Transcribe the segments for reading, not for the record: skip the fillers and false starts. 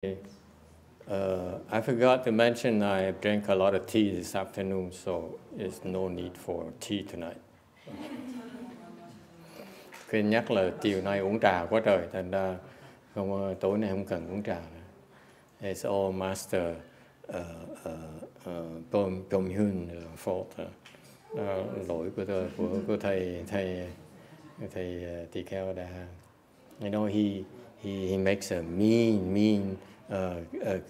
I forgot to mention I drank a lot of tea this afternoon, so there's no need for tea tonight. Quên nhắc là chiều nay uống trà quá trời, thành ra không, tối nay không cần uống trà nữa. It's all Master YongHua fault. Lỗi của thầy tỳ kheo Đà. You know, he makes a mean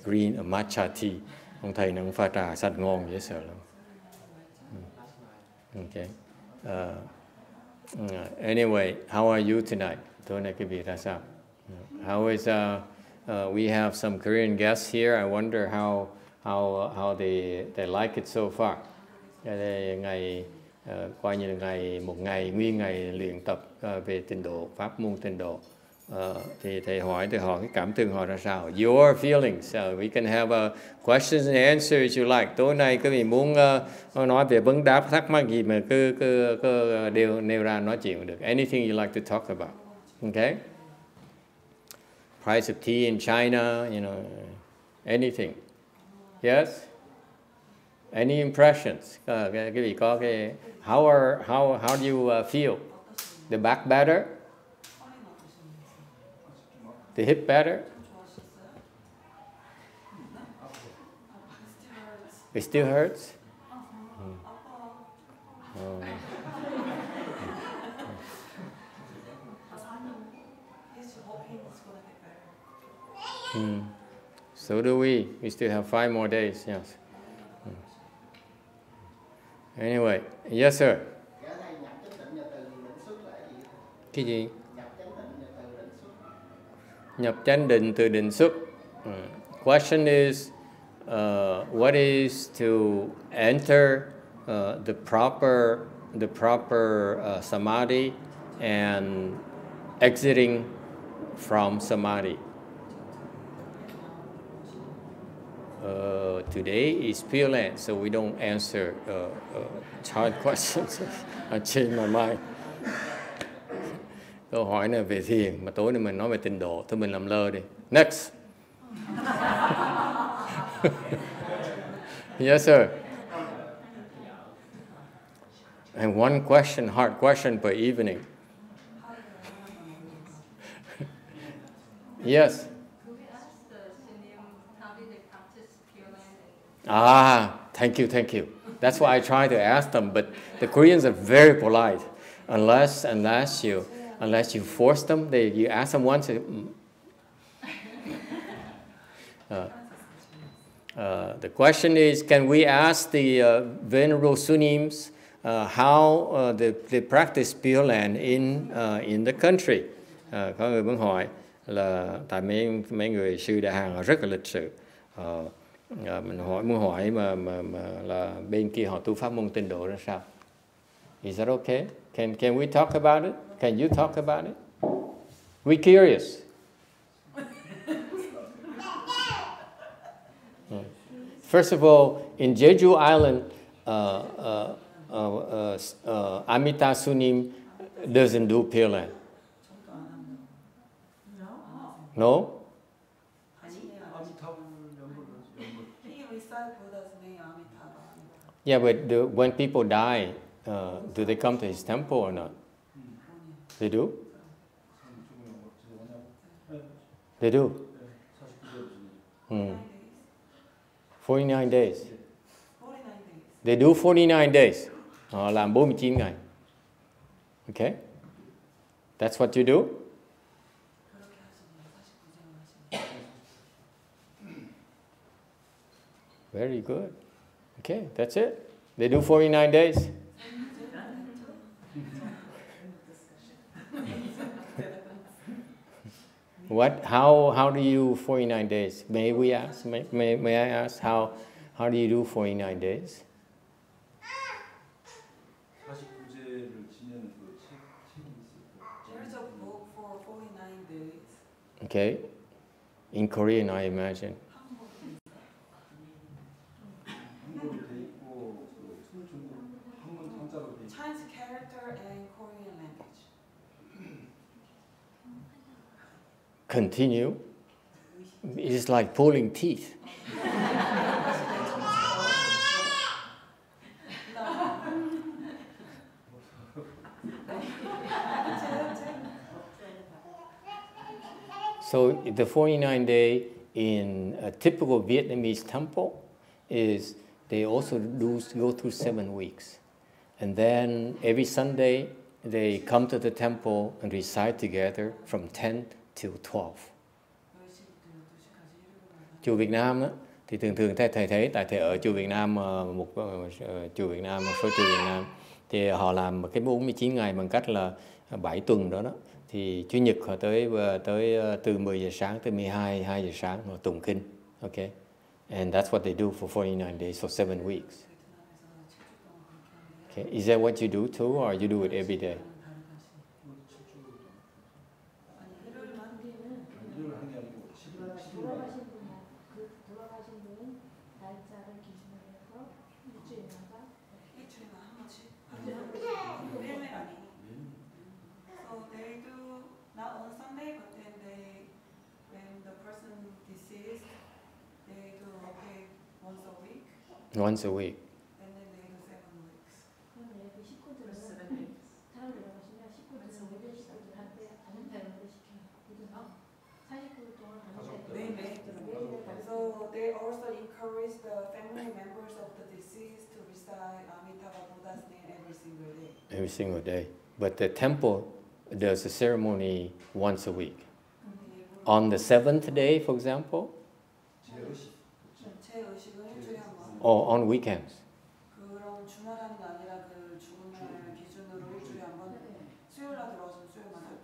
green matcha tea. Ông thầy nó pha trà sạch ngon dễ sợ lắm. Okay. Anyway, how are you tonight? Tối nay quý vị ra sao? How is we have some Korean guests here. I wonder how they like it so far. Ngày coi như là nguyên ngày luyện tập về tịnh độ, pháp môn tịnh độ. Thì thầy hỏi cái cảm tưởng họ ra sao? Your feelings. We can have questions and answers you like. Tối nay quý vị muốn nói về vấn đáp thắc mắc gì mà cứ đều nêu ra nói chuyện được. Anything you like to talk about. Okay? Price of tea in China, you know, anything. Yes? Any impressions? Quý vị có cái how do you feel? The back better? The hip better? It still hurts? So do we. We still have 5 more days, yes. Anyway, yes sir. Cái gì? Nhập chánh định từ định xuất. Question is, what is to enter the proper samadhi and exiting from samadhi? Today is Pure Land, so we don't answer child questions. I changed my mind. Câu hỏi này về thiền, mà tối nay mình nói về tịnh độ, thôi mình làm lơ đi. Next. Yes, sir. And one question, hard question per evening. Yes. Thank you. That's why I try to ask them, but the Koreans are very polite. Unless you force them, you ask them once. The question is, can we ask the Venerable Sunims how they practice Pure Land in the country? Có người muốn hỏi là tại mấy người sư Đại Hàn họ rất là lịch sự. Mình muốn hỏi mà là bên kia họ tu pháp môn tịnh độ ra sao? Is that okay? Can we talk about it? Can you talk about it? We're curious. First of all, in Jeju Island, Amita Sunim doesn't do Pure Land. No? Yeah, but when people die, do they come to his temple or not? They do? They do? 49 days. They do 49 days. Họ làm 49 ngày. Okay? That's what you do? Very good. Okay, that's it. They do 49 days. What? How do you 49 days? May we ask? May I ask how do you do 49 days? There's a book for 49 days. Okay. In Korean, I imagine. Chinese character and Korean language. Continue. It's like pulling teeth. So the 49 day in a typical Vietnamese temple is they also go through 7 weeks. And then every Sunday they come to the temple and recite together from 10 till 12. Chùa Việt Nam á, thì thường thường thầy thấy tại thầy ở chùa Việt Nam, chùa Việt Nam, một số chùa Việt Nam thì họ làm cái 49 ngày bằng cách là 7 tuần đó. Thì Chủ nhật họ tới từ 10 giờ sáng tới 2 giờ sáng họ tụng kinh. Okay. And that's what they do for 49 days, for 7 weeks. Okay. Is that what you do too, or you do it every day? Once a week. And then they do 7 weeks. So they also encourage the family members of the deceased to recite Amitabha Buddha's name every single day. Every single day. But the temple does the ceremony once a week. On the 7th day, for example, or on weekends. 그럼 주말이 아니라 그 죽은 날 기준으로 일주일에 한 번 수요일 날 들어와서 수요일만 할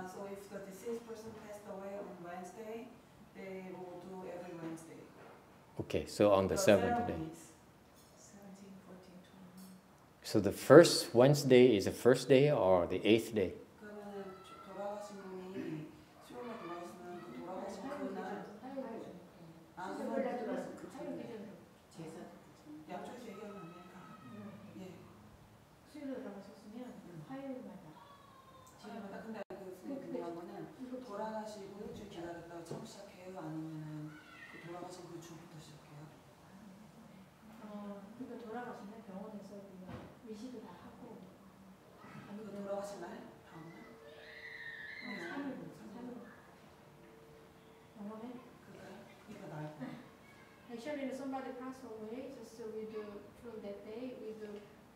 so if the deceased person passed away on Wednesday, they will do every Wednesday. Okay, so on the 7th day. 17, 14, 21. So the first Wednesday is the first day or the 8th day? 그러면은 돌아가신 분이 수요일 날 돌아가시면 그 돌아가신 그날 수요일 날 돌아가신 그 양쪽에서 얘기하면 안 되니까. 예. 수요일에 들어가셨으면 화요일마다. 화요일마다. 근데 그 중요한 거는 돌아가시고 일주일 기다렸다가 처음 시작해요? 아니면은 그 돌아가신 그 주부터 시작해요? 그러니까 돌아가시면 병원에서 그냥 의식을 다 하고. 그 돌아가신 날? 다음 날? 3일. 병원에? 그니까 날. Actually, somebody passed away. Just we do from that day. We do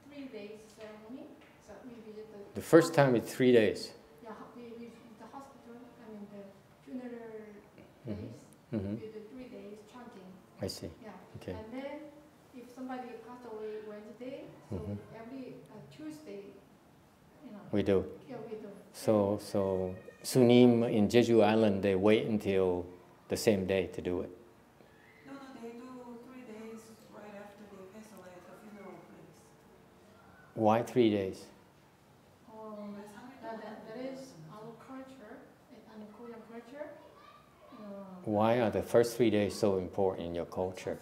3 days ceremony. So we visit The first time it's 3 days. Yeah, we visit the hospital. I mean the funeral days. Mm-hmm. We do 3 days chanting. I see. Yeah. Okay. And then if somebody passed away Wednesday, so every Tuesday, We do. Yeah, we do. So Sunim in Jeju Island, they wait until the same day to do it. No, they do 3 days right after they pass away at the funeral place. Why 3 days? That is our culture, and Korean culture. Why are the first 3 days so important in your culture?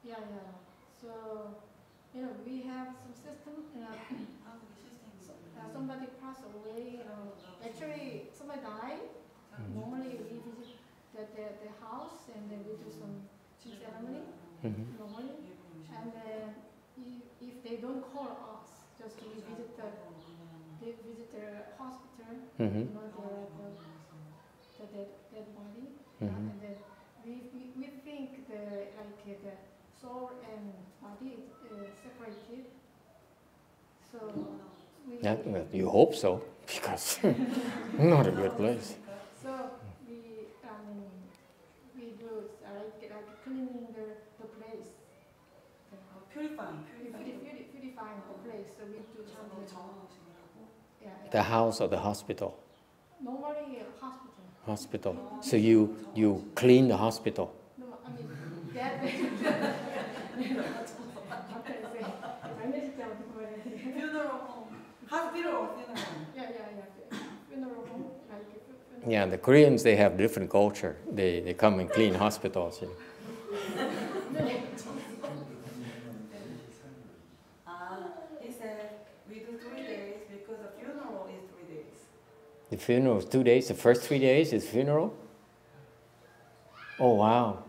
Yeah. So, we have some system. Somebody passed away. Actually, somebody died. Normally, we visit the house and then we do some ceremony. Normally, and then if they don't call us, just we visit the hospital. The dead body, and then we think the soul and body is separated. So you hope so, because not a good place. So we do like cleaning the place. Purifying the place. So we do chanting. The house or the hospital? Normally Hospital. So you clean the hospital. No, I mean that. How can I say? I missed that word. Funeral home. Hospital or funeral home? Yeah. Funeral home, like funeral. Yeah, the Koreans, they have different culture. They come and clean hospitals. He said we do 3 days because the funeral is 3 days. The funeral is 2 days. The first 3 days is funeral. Oh wow,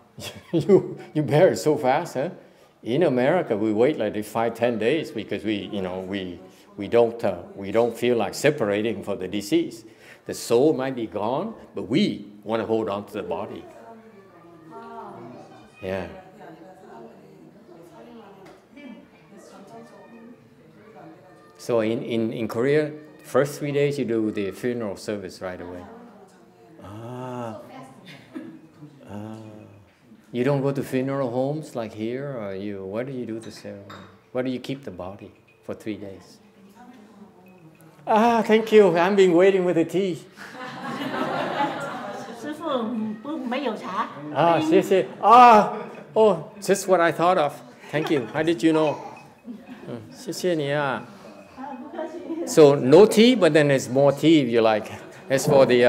you bury so fast, huh? In America, we wait like 5-10 days because we don't feel like separating from the deceased. The soul might be gone, but we want to hold on to the body. Yeah. So in Korea, first 3 days you do the funeral service right away. You don't go to funeral homes like here, or where do you do the ceremony? Where do you keep the body for 3 days? Thank you. I've been waiting with the tea. 师父没有茶。谢谢。just what I thought of. Thank you. How did you know? 谢谢你啊。So no tea, but then there's more tea if you like. As for the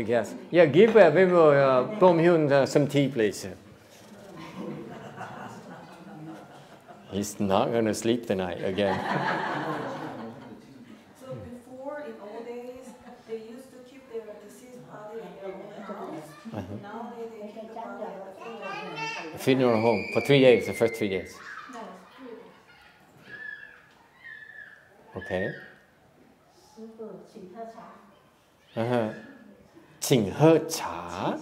guests. Yeah, give Bom Hyun some tea, please. He's not going to sleep tonight again. So before, in old days, they used to keep their deceased body in their own house. Now they keep the body at the funeral home for 3 days, the first 3 days. Okay. 师父，请喝茶。请喝茶.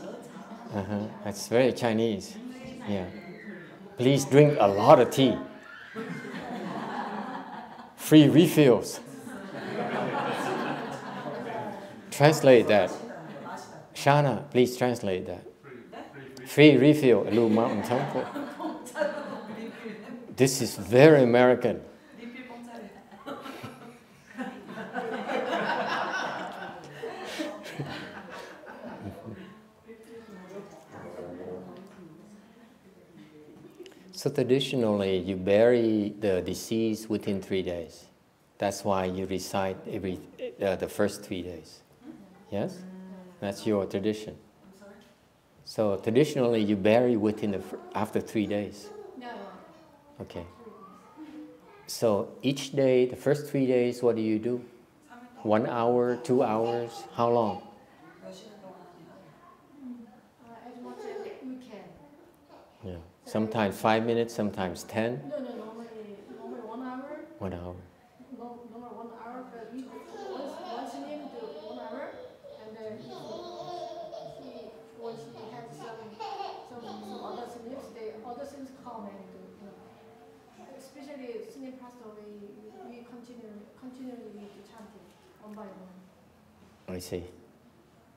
That's very Chinese. Yeah. Please drink a lot of tea. Free refills. Translate that. Shana, please translate that. Free refill at Blue Mountain Temple. This is very American. So traditionally, you bury the deceased within 3 days. That's why you recite the first 3 days. Yes? That's your tradition. So traditionally, you bury after 3 days. Okay. So each day, the first 3 days, what do you do? 1 hour, 2 hours? How long? As much as we can. Yeah. Sometimes 5 minutes, sometimes 10. No, normally 1 hour. 1 hour. No, normal 1 hour, but we once a day do 1 hour, and then once he has some other seniors, other seniors come and do. Especially senior pastor, we continually do chanting one by one. I see.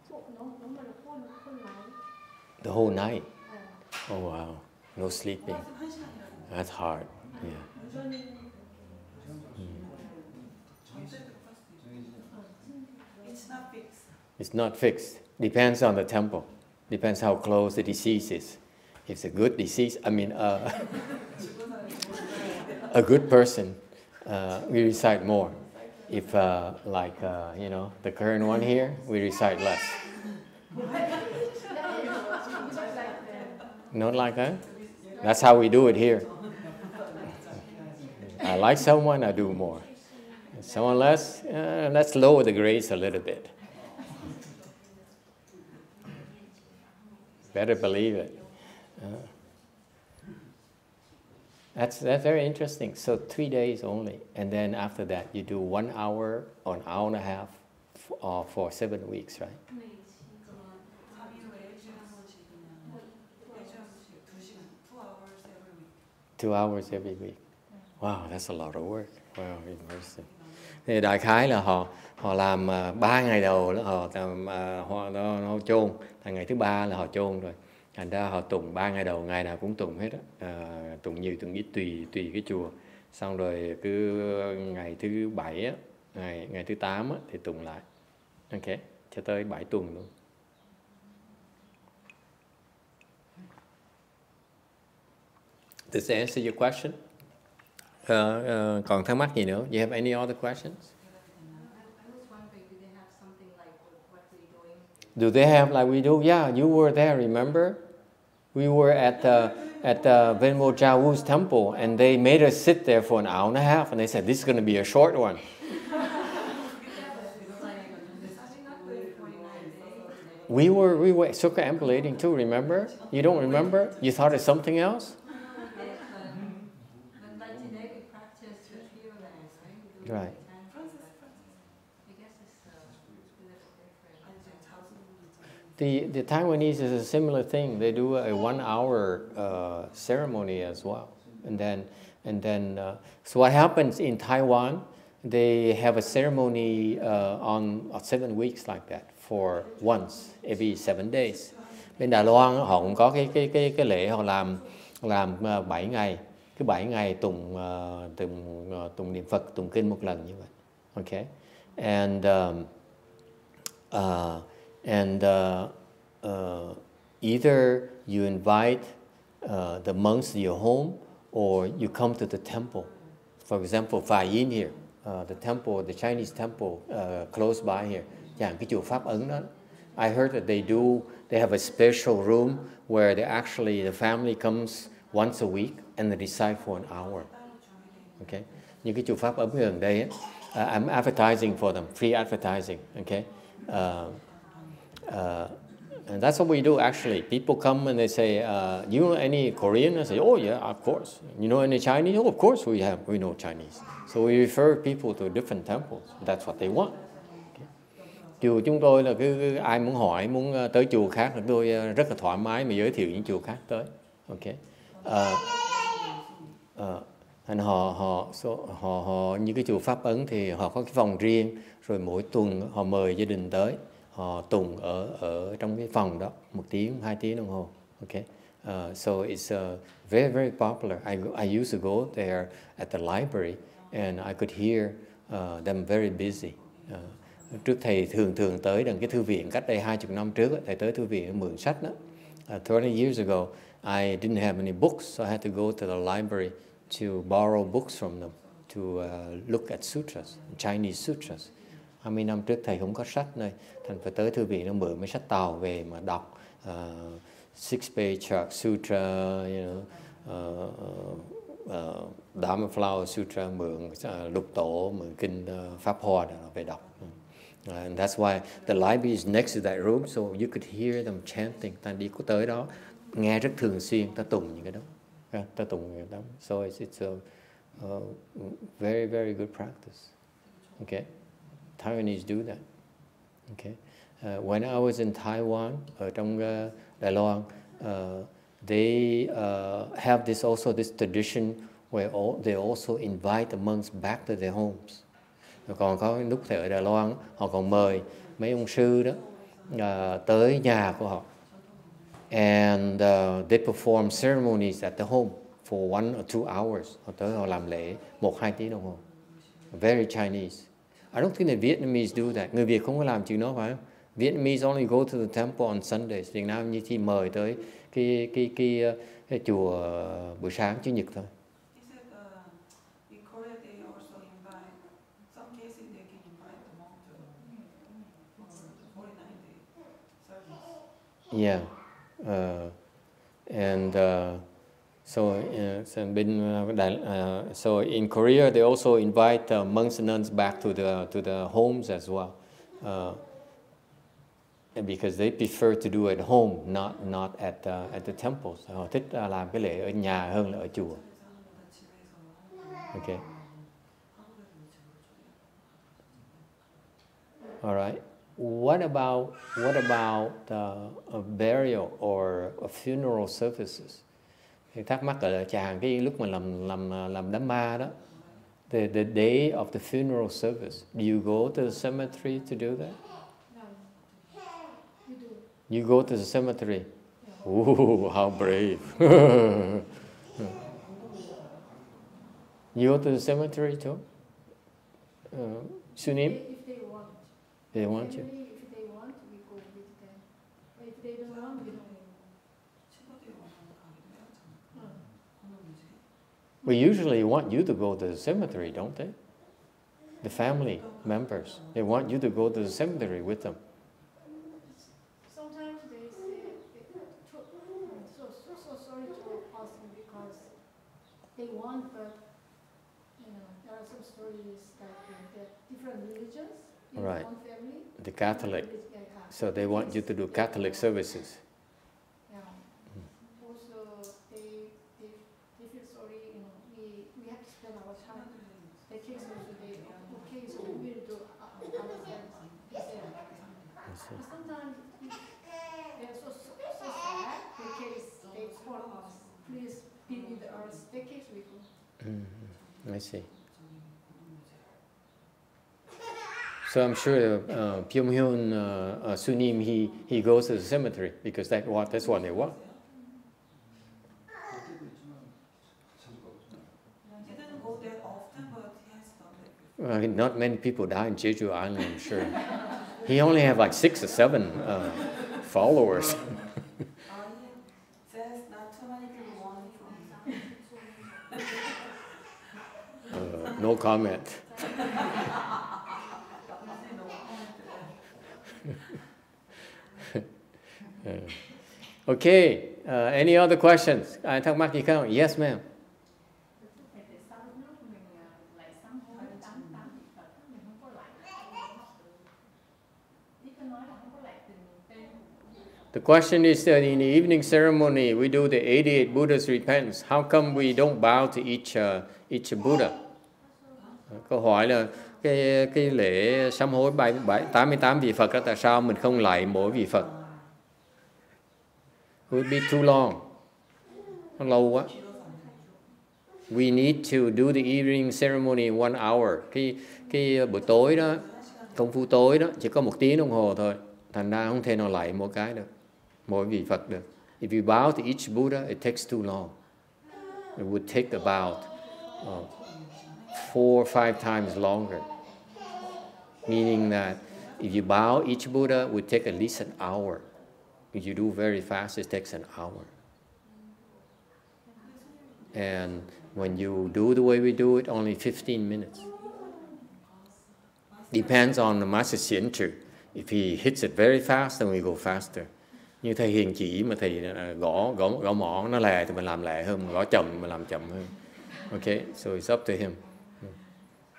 So normally whole night. The whole night? Oh wow. No sleeping. That's hard. Yeah. It's not fixed. It's not fixed. Depends on the temple. Depends how close the deceased is. If it's a good deceased, a good person, we recite more. If the current one here, we recite less. Not like that? That's how we do it here. I like someone, I do more. Someone less, let's lower the grades a little bit. Better believe it. That's very interesting. So 3 days only, and then after that you do 1 hour or an hour and a half for 7 weeks, right? 2 hours every week. Wow, that's a lot of work. Wow, immersive. Thì đại khái là họ làm 3 ngày đầu là họ chôn, ngày thứ 3 là họ chôn rồi. Thành ra họ tụng 3 ngày đầu, ngày nào cũng tụng hết á, tụng nhiều tụng ít tùy cái chùa. Xong rồi cứ ngày thứ 7 á, ngày thứ 8 á, thì tụng lại. Ok, cho tới 7 tuần luôn. Does that answer your question? Còn thắc mắc gì nữa? Do you have any other questions? I was wondering, do they have something like what we're doing? Do they have like we do? Yeah, you were there, remember? We were at Venerable Jiawu's temple, and they made us sit there for an hour and a half, and they said, this is going to be a short one. We were circumambulating too, remember? You don't remember? You thought it's something else? But today we practice the fearless, right? Right. I guess it's a little different. The Taiwanese is a similar thing. They do a 1 hour ceremony as well. And then so what happens in Taiwan, they have a ceremony on 7 weeks like that for once every 7 days. Bên Đài Loan họ cũng có cái lễ họ làm 7 ngày, cứ 7 ngày tụng niệm Phật, tụng kinh một lần như vậy. Okay. And either you invite the monks to your home or you come to the temple. For example, Phai Yin here, the temple, the Chinese temple close by here. Chẳng cái chùa Pháp Ấn đó. I heard that they have a special room where the family comes once a week and they recite for an hour. Okay. Những cái chùa Pháp Ấn gần đây, I'm advertising for them, free advertising. Okay. And that's what we do actually. People come and they say, you know any Korean? I say, oh yeah, of course. You know any Chinese? Oh, of course we know Chinese. So we refer people to different temples. That's what they want. Okay. Chùa chúng tôi là cứ ai muốn hỏi, muốn tới chùa khác thì tôi rất là thoải mái mà giới thiệu những chùa khác tới. Okay. Họ như cái chùa Pháp Ấn thì họ có cái phòng riêng, rồi mỗi tuần họ mời gia đình tới. Họ tụng ở trong cái phòng đó 1 tiếng, 2 tiếng đồng hồ. Okay. So it's very, very popular. I used to go there at the library and I could hear them very busy. Trước thầy thường tới đằng cái thư viện, cách đây 20 năm trước, thầy tới thư viện mượn sách đó. 20 years ago, I didn't have any books, so I had to go to the library to borrow books from them to look at sutras, Chinese sutras. 20 năm trước thầy không có sách này, thành phải tới thư viện nó mượn mấy sách Tàu về mà đọc Six-Page Chart Sutra, Dharma Flower Sutra, mượn Lục Tổ, mượn kinh Pháp Hoa để về đọc. And that's why the library is next to that room, so you could hear them chanting. Ta đi có tới đó, nghe rất thường xuyên, ta tụng những cái đó, ta tụng những cái đó. So it's a very, very good practice. Okay. Taiwanese do that. Okay. When I was in Taiwan, ở trong Đài Loan, they have this tradition where they also invite the monks back to their homes. Còn có lúc thầy ở Đài Loan, họ còn mời mấy ông sư đó tới nhà của họ. And they perform ceremonies at the home for 1 or 2 hours. Họ tới họ làm lễ 1-2 tiếng đồng hồ. Very Chinese. I don't think the Vietnamese do that. Người Việt không có làm chuyện đó phải không? Vietnamese only go to the temple on Sundays. Việt Nam như chỉ mời tới cái chùa buổi sáng Chủ nhật thôi. Yeah. So in Korea they also invite monks and nuns back to the homes as well, because they prefer to do at home, not at the temples. Họ thích làm cái lễ ở nhà hơn là ở chùa. Okay. All right. What about a burial or a funeral services? Thì thắc mắc ở chàng cái lúc mà làm đám ma đó, the day of the funeral service, do you go to the cemetery to do that? No. You do. You go to the cemetery. Yeah. Ooh, how brave! You go to the cemetery too, Sunim? If they want. They want you. If they want, we go with them. But if they don't want, we don't. We usually want you to go to the cemetery, don't they? The family members, they want you to go to the cemetery with them. Sometimes they say, so sorry to a person because they want, but there are some stories that different religions, in Right. one family. The Catholic. Yeah. So they want you to do Catholic services. Yeah. Also, they feel sorry. You know, we have to spend our time. The kids also they okay, so we will do ourselves. But sometimes they're so sad. The kids they call us, please be with us. The kids we go. I see. So I'm sure Pyongyun Sunim he goes to the cemetery because that's what they want. He didn't go that often, but he has done it. Not many people die in Jeju Island, I'm sure. He only have like 6 or 7 followers. He says not too many people want it from No comment. Okay, any other questions? Ai thắc mắc gì không? Yes, ma'am. The question is that in the evening ceremony we do the 88 Buddha's repentance. How come we don't bow to each Buddha? Câu hỏi là cái lễ sám hối 88 vị Phật đó, tại sao mình không lạy mỗi vị Phật? It would be too long. Nó lâu quá. We need to do the evening ceremony in 1 hour. Cái buổi tối đó, công phu tối đó chỉ có 1 tiếng đồng hồ thôi. Thành ra không thể nào lạy mỗi cái được, mỗi vị Phật được. If you bow to each Buddha, it takes too long. It would take about 4 or 5 times longer. Meaning that if you bow each Buddha, it would take at least an hour. If you do very fast, it takes an hour. And when you do the way we do it, only 15 minutes. Depends on the Master Xianzhi. If he hits it very fast, then we go faster. Như thầy hiền chỉ mà thầy gõ mỏ nó lè thì mình làm lẹ hơn, gõ chậm mình làm chậm hơn. Okay, so it's up to him.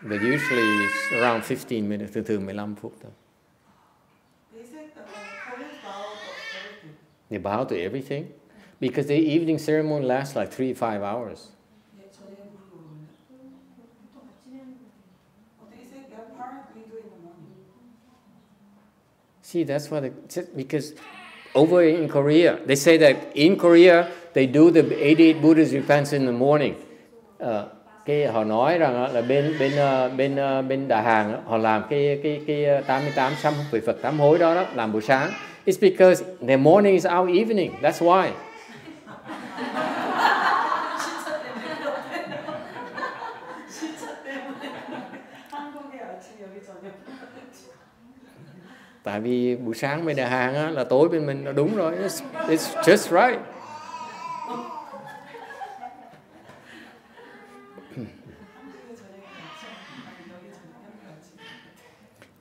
But usually it's around 15 minutes, thường 15 phút thôi. They bow to everything because the evening ceremony lasts like 3 to 5 hours. See, that's what because over in Korea, they say that in Korea they do the 88 Buddha's repentance in the morning. Cái họ nói rằng là bên Đà Hàn họ làm cái 88 sám vị Phật sám hối đó làm buổi sáng. It's because the morning is our evening. That's why. Tại vì buổi sáng bên Đà Hàn á, là tối bên mình là đúng rồi. It's just right.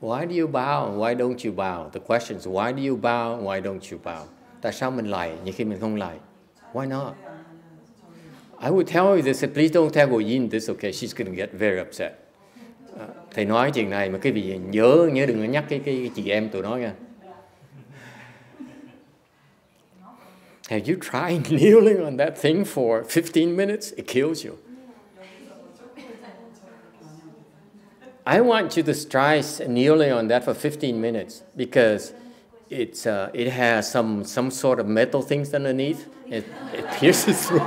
Why do you bow? Why don't you bow? The question is why do you bow? Why don't you bow? Tại sao mình lạy nhưng khi mình không lạy? Why not? I would tell you this. Please don't tell Yin this. Okay, she's going to get very upset. Thầy nói chuyện này mà cái vị nhớ đừng có nhắc cái chị em tụi nó nha. Have you tried kneeling on that thing for 15 minutes? It kills you. I want you to try kneeling on that for 15 minutes because it has some sort of metal things underneath. It pierces through.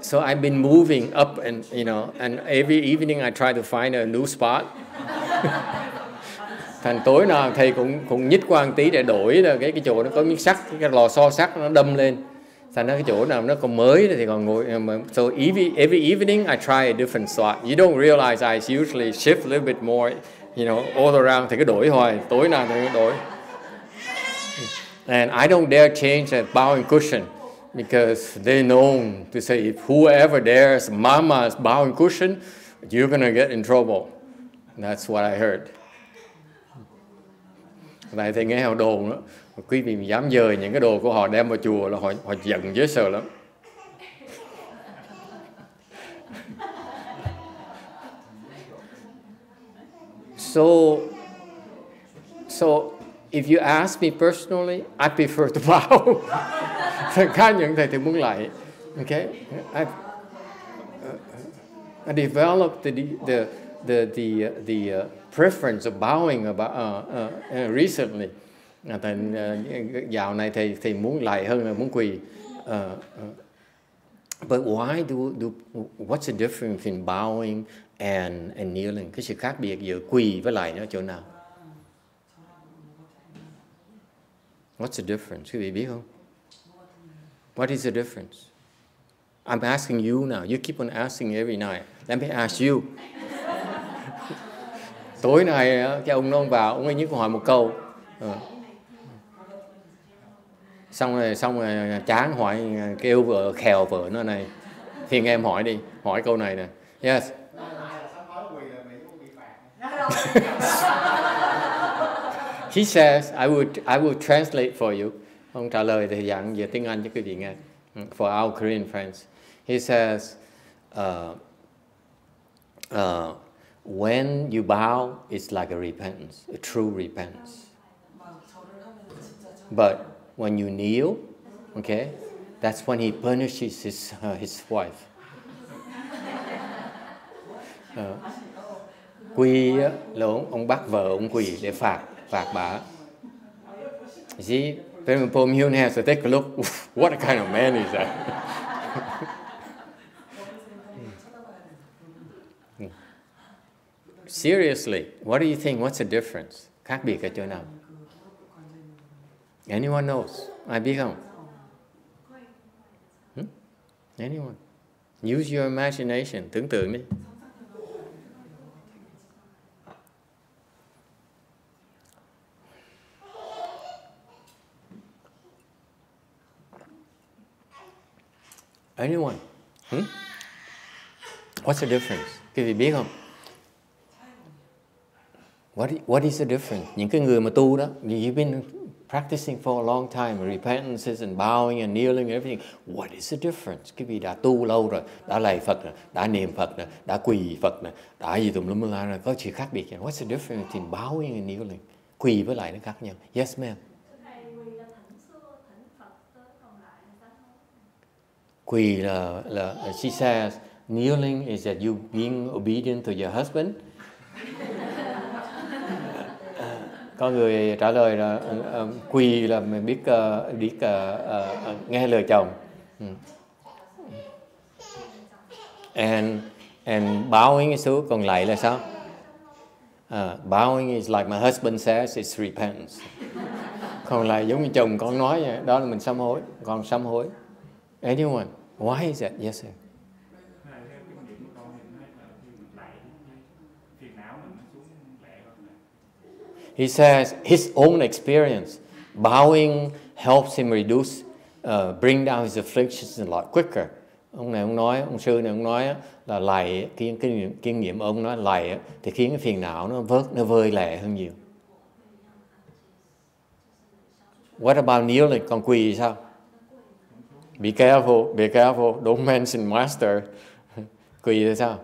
So I've been moving up and and every evening I try to find a new spot. Thành tối nào thầy cũng nhích qua một tí để đổi cái chỗ nó có miếng sắt, cái lò xo sắt nó đâm lên. Thành ra cái chỗ nào nó còn mới thì còn ngồi. So every evening I try a different slot. You don't realize I usually shift a little bit more, all around. Thì cứ đổi hoài, tối nào thì cứ đổi. And I don't dare change that bowing cushion because they're known to say if whoever dares Mama's bowing cushion, you're gonna get in trouble. That's what I heard. Này thầy nghe họ đồn đó, quý vị dám dời những cái đồ của họ đem vào chùa là họ giận dễ sợ lắm. So if you ask me personally, I prefer to bow. Cá nhân thầy thì muốn lạy. Okay, I developed the preference of bowing recently. Dạo này thầy muốn lạy hơn là muốn quỳ. But why what's the difference between bowing and kneeling? Cái sự khác biệt giữa quỳ với lạy nó ở chỗ nào? What's the difference? Quý vị biết không? What is the difference? I'm asking you now. You keep on asking every night. Let me ask you. Tối nay cái ông nó vào, ông ấy nhất hỏi một câu. Xong rồi chán hỏi, kêu vợ khèo vợ nó này. Phiền em hỏi đi, hỏi câu này nè. Yes. He says, I will translate for you. Ông trả lời thì dạng về tiếng Anh cho quý vị nghe. For our Korean friends. He says, when you bow, it's like a repentance, a true repentance. But when you kneel, okay, that's when he punishes his wife. Quỳ là ông bắt vợ ông quỳ để phạt bà. You see, when Paul Hyun has to take a look, what kind of man is that? Seriously, what do you think? What's the difference? Khác biệt ở chỗ nào? Anyone knows? Ai biết không? Anyone? Use your imagination. Tưởng tượng đi. Anyone? What's the difference? Quý vị biết không? What is the difference? Những cái người mà tu đó, you've been practicing for a long time, repentances and bowing and kneeling and everything. What is the difference? Quý vị đã tu lâu rồi, đã lạy Phật rồi, đã niệm Phật rồi, đã quỳ Phật rồi, đã gì tùm lum la rồi, có sự khác biệt. What's the difference between bowing and kneeling? Quỳ với lại nó khác nhau. Yes, ma'am. Quỳ là she says, kneeling is that you being obedient to your husband. Có người trả lời là quỳ là mình biết nghe lời chồng. And bowing is so, còn lại là sao? Bowing is like my husband says, it's repentance. Còn lại giống như chồng con nói vậy, đó là mình sám hối, còn sám hối. Anyone? Why is that? Yes, sir. He says his own experience, bowing helps him reduce, bring down his afflictions a lot quicker. Ông sư này ông nói là lạy, kinh nghiệm ông nói lạy thì khiến cái phiền não nó vơi lẹ hơn nhiều. What about kneeling? Còn quỳ sao? Be careful, don't mention master. Quỳ là sao?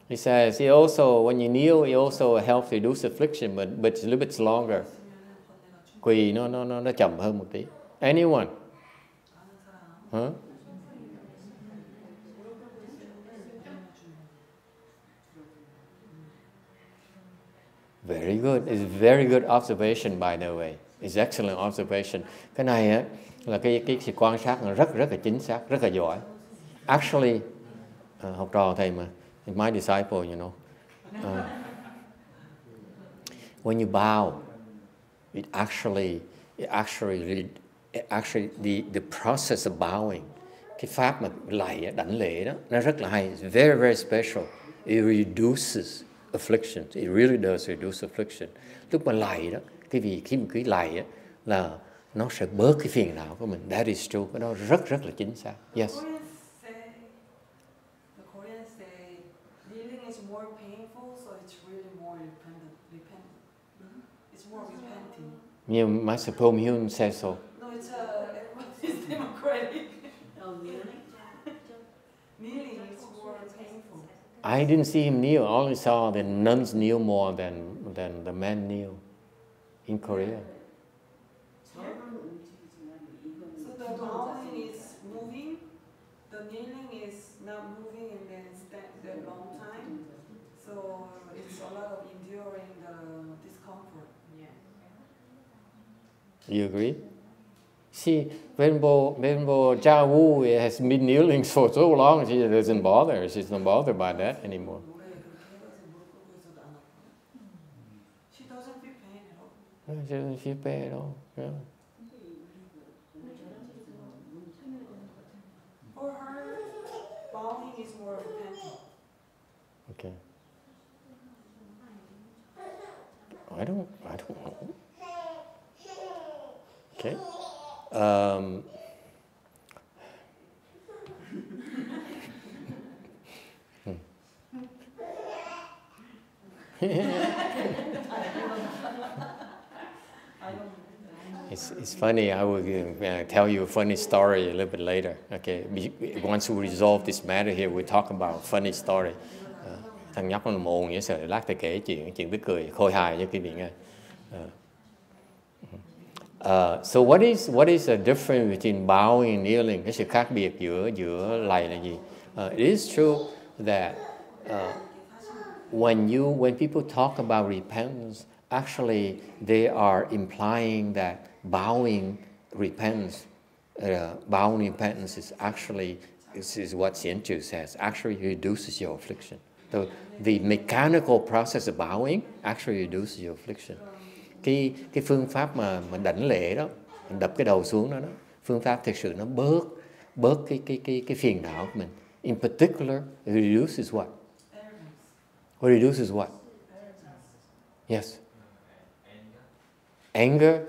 He says, when you kneel, it also helps reduce affliction, but it's a little bit longer. Quỳ nó chậm hơn một tí. Anyone? Huh? Very good. It's a very good observation, by the way. It's excellent observation. Cái này á là cái sự quan sát rất là chính xác, rất là giỏi. Actually, học trò thầy mà. My disciple, you know. When you bow, it actually the process of bowing, cái pháp mà lạy đảnh lễ đó, nó rất là hay. It's very, very special. It reduces affliction. It really does reduce affliction. Lúc mà lạy đó, khi mà cứ lạy là nó sẽ bớt cái phiền não của mình. That is true. Cái đó rất là chính xác. Yes. Yeah, Master YongHua says so. No, it's democratic. Kneeling is more painful. I didn't see him kneel. I only saw the nuns kneel more than the men kneel in Korea. So the bowing is moving, the kneeling is not moving and then stand that long time. So it's a lot of enduring the discomfort. You agree? See, Venerable Cha Wu has been kneeling for so long, she doesn't bother. She's not bothered by that anymore. She doesn't feel pain at all. She doesn't feel pain at all. Yeah. For her, bowing is more repentant. Okay. I don't know. Okay. It's funny. I will tell you a funny story a little bit later. Okay. Once we resolve this matter here, we talk about funny story. Thằng nhóc nó làm ồn vậy sợ lát ta kể chuyện tức cười khôi hài cho quý vị nghe. So what is the difference between bowing and kneeling? Cái sự khác biệt giữa lạy là gì? It is true that when people talk about repentance, actually they are implying that bowing repentance is actually is what Xianzhu says. Actually reduces your affliction. So the mechanical process of bowing actually reduces your affliction. Cái phương pháp mà đảnh lễ đó, mình đập cái đầu xuống đó, phương pháp thực sự nó bớt cái phiền não của mình. In particular, it reduces what? What reduces what? Yes. Anger,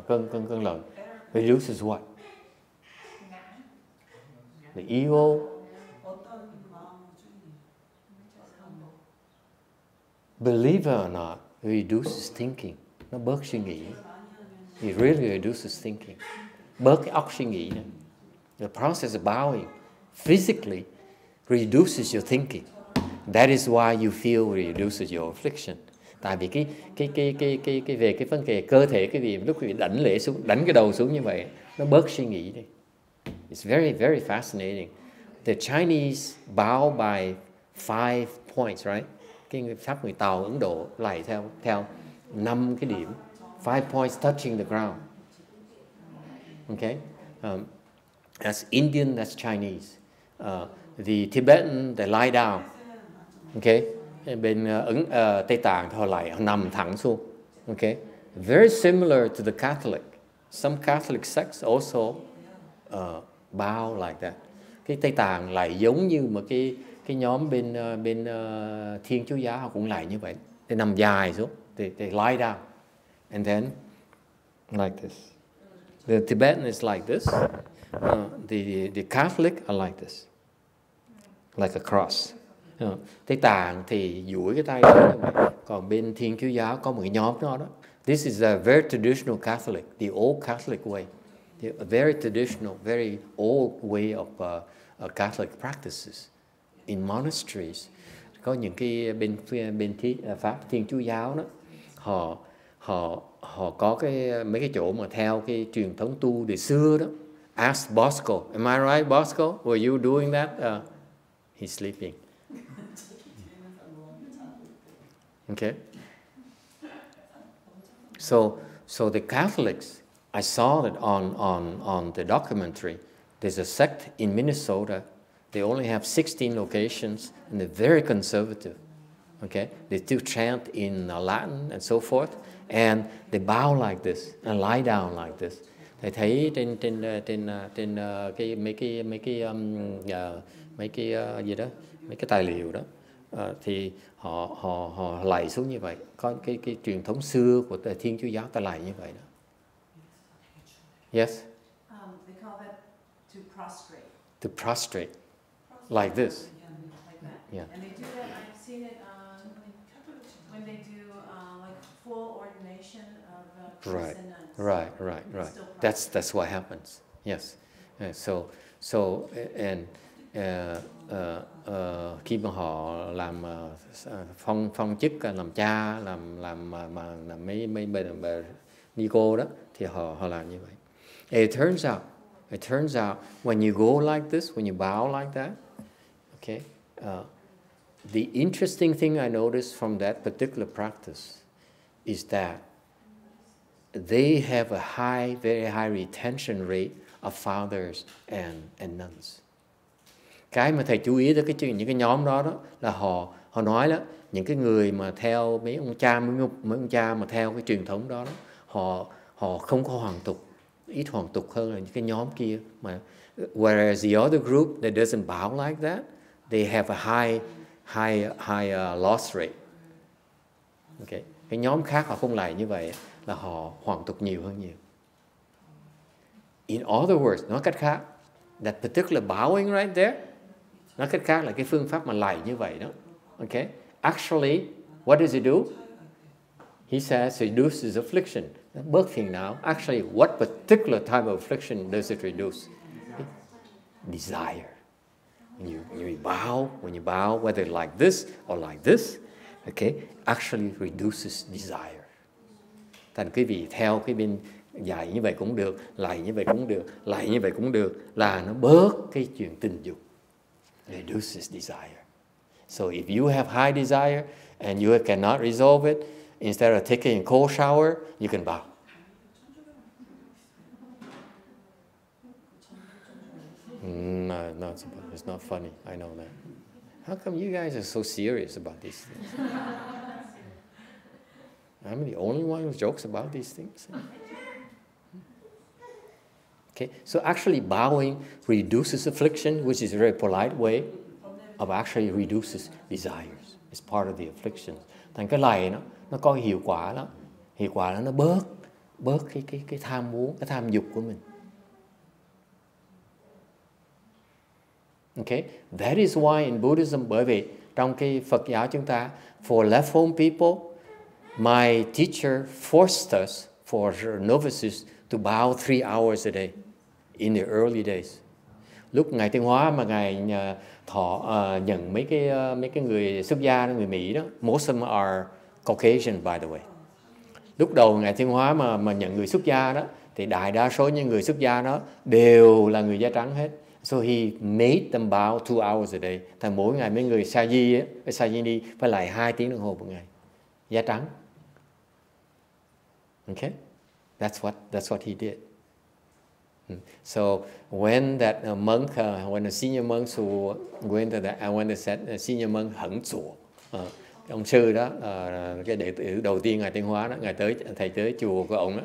cơn giận. Reduces what? The evil. Believe it or not, it reduces thinking. Nó bớt suy nghĩ. It really reduces thinking. Bớt cái óc suy nghĩ nữa. The process of bowing physically reduces your thinking. That is why you feel it reduces your affliction. Tại vì cái về cái vấn đề cơ thể cái gì lúc quý vị đánh lễ xuống, đánh cái đầu xuống như vậy, nó bớt suy nghĩ đi. It's very very fascinating. The Chinese bow by 5 points, right? Cái pháp người Tàu Ấn Độ lạy theo 5 cái điểm. 5 points touching the ground. Okay? That's Indian, that's Chinese. The Tibetan, they lie down. Okay? Bên Tây Tạng họ lại họ nằm thẳng xuống. Okay? Very similar to the Catholic. Some Catholic sects also bow like that. Cái Tây Tạng lại giống như một cái nhóm bên Thiên Chúa giáo họ cũng lại như vậy. They nằm dài xuống. They lie down. And then like this. The Tibetan is like this. The Catholic are like this. Like a cross. Tây Tạng thì duỗi cái tay đó. Còn bên Thiên Chúa giáo có một cái nhóm đó. This is a very traditional Catholic, the old Catholic way. A very traditional, very old way of Catholic practices in monasteries. Có những cái bên pháp Thiên Chúa giáo đó, họ có mấy cái chỗ mà theo cái truyền thống tu từ xưa đó. Ask Bosco, am I right, Bosco? Were you doing that? He's sleeping. Okay. So the Catholics, I saw that on the documentary. There's a sect in Minnesota. They only have 16 locations, and they're very conservative. Okay, they still chant in Latin and so forth, and they bow like this and lie down like this. Thầy thấy trên cái mấy cái gì đó, mấy cái tài liệu đó, thì họ lạy xuống như vậy. Có cái truyền thống xưa của Thiên Chúa giáo ta lạy như vậy đó. Yes. They call that to prostrate. To prostrate, like this. Like that. Yeah. And they do that. I've seen it when they do like full ordination of priests and nuns. Right. That's what happens. Yes. So khi mà họ làm phong chức, làm cha, làm mấy bà ni cô đó, thì họ làm như vậy. It turns out when you go like this, when you bow like that, okay, the interesting thing I noticed from that particular practice is that they have a very high retention rate of fathers and nuns. Cái mà thầy chú ý tới những cái nhóm đó là họ nói đó, những cái người mà theo mấy ông cha mà theo cái truyền thống đó, họ không có hoàng tục, ít hoàng tục hơn là những cái nhóm kia. Mà whereas the other group that doesn't bow like that, they have a high loss rate. Okay. Cái nhóm khác họ không lại như vậy, là họ hoàng tục nhiều hơn nhiều. In other words, nói cách khác, that particular bowing right there, nói cách khác là cái phương pháp mà lạy như vậy đó. Okay. Actually, what does it do? He says it reduces affliction. Bớt phiền não. Actually, what particular type of affliction does it reduce? Desire. When you bow, whether like this or like this, okay, actually reduces desire. Thành quý vị theo cái bên dài như vậy cũng được, lạy như vậy cũng được, lạy như vậy cũng được, là nó bớt cái chuyện tình dục. Reduces desire. So if you have high desire and you cannot resolve it, instead of taking a cold shower, you can bow. No, it's not funny. I know that. How come you guys are so serious about these things? I'm the only one who jokes about these things. Okay, so actually bowing reduces affliction, which is a very polite way of actually reduces desires. It's part of the affliction. Thành cái lạy nó có hiệu quả đó. Hiệu quả là nó bớt cái tham muốn, cái tham dục của mình. Okay, that is why in Buddhism, bởi vì trong cái Phật giáo chúng ta, for left home people, my teacher forced us, for novices, to bow 3 hours a day in the early days. Lúc Ngài Tiên Hóa mà Ngài nhận mấy cái người xuất gia, người Mỹ đó, most of them are Caucasian by the way. Lúc đầu Ngài Tiên Hóa mà nhận người xuất gia đó, thì đại đa số những người xuất gia đó đều là người da trắng hết. So he made them bow 2 hours a day. Thành mỗi ngày mấy người sa di đi phải lại 2 tiếng đồng hồ một ngày. Da trắng. Okay? That's what he did. So when that monk, when the senior monks who went to that, when the senior monk hẳn chùa, ông sư đó, cái đệ tử đầu tiên Ngài Tiên Hóa đó, thầy tới chùa của ông đó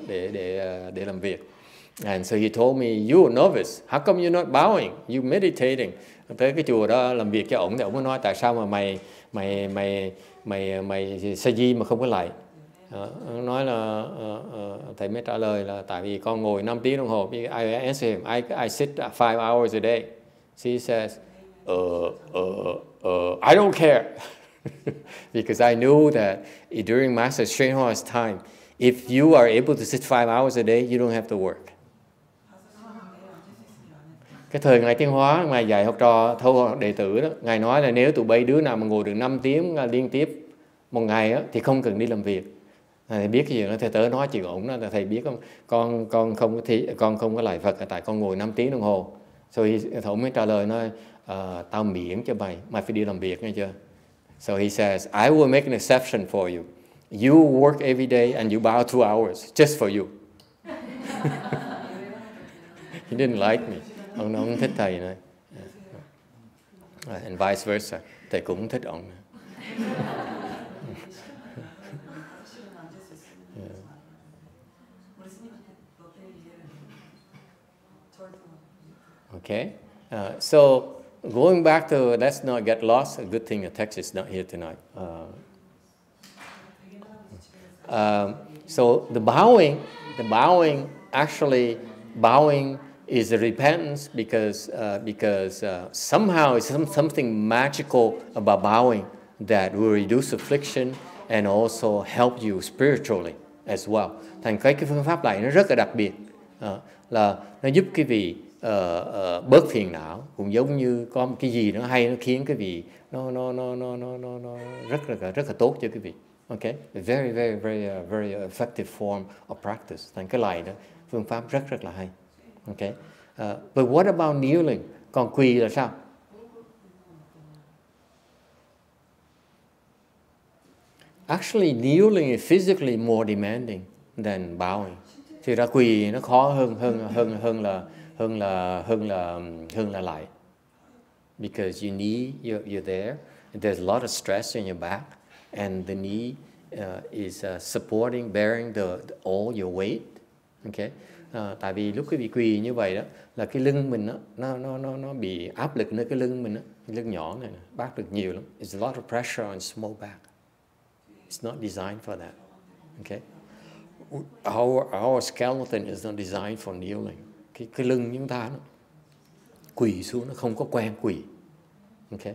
để làm việc. And so he told me, you a novice, how come you're not bowing? You meditating. Tới cái chùa đó làm việc cho ổng, thì ổng mới nói tại sao mà mày sa di mà không có lạy. Nói là thầy mới trả lời là tại vì con ngồi 5 tiếng đồng hồ. I answer him, I sit 5 hours a day. She says, I don't care. Because I knew that during Master YongHua's time, if you are able to sit 5 hours a day, you don't have to work. Cái thời Ngài Tiên Hóa, Ngài dạy học trò thâu đệ tử đó, Ngài nói là nếu tụi bay đứa nào mà ngồi được 5 tiếng liên tiếp một ngày á, thì không cần đi làm việc. Thầy biết cái gì đó, thầy tới nói chuyện ổng đó, thầy biết không, con không có lại Phật tại con ngồi 5 tiếng đồng hồ. Rồi ổng mới trả lời nói, tao miễn cho mày phải đi làm việc nghe chưa. So he says, I will make an exception for you. You work every day and you bow 2 hours just for you. He didn't like me. Ông không thích thầy này. And vice versa. Thầy cũng không thích ông. Okay. So going back to let's not get lost. A good thing that Tex is not here tonight. So the bowing actually is a repentance because somehow it's something magical about bowing that will reduce affliction and also help you spiritually as well. Thành cái phương pháp này nó rất là đặc biệt, là nó giúp quý vị bớt phiền não, cũng giống như có một cái gì nó hay, nó khiến cái vị nó rất là tốt cho cái vị. Okay, very very very very effective form of practice. Thành cái này đó phương pháp rất là hay. Okay, but what about kneeling? Còn quỳ là sao? Actually, kneeling is physically more demanding than bowing. Thì ra quỳ nó khó hơn là lại. Because you knee, you're there. There's a lot of stress in your back, and the knee is supporting, bearing all your weight. Okay. Tại vì lúc cái vị quỳ như vậy đó là cái lưng mình nó bị áp lực nơi cái lưng mình đó. Cái lưng nhỏ này bác được nhiều lắm. It's a lot of pressure on small back. It's not designed for that. Okay. Our skeleton is not designed for kneeling. Cái lưng chúng ta nó quỳ xuống nó không có quen quỳ. Okay.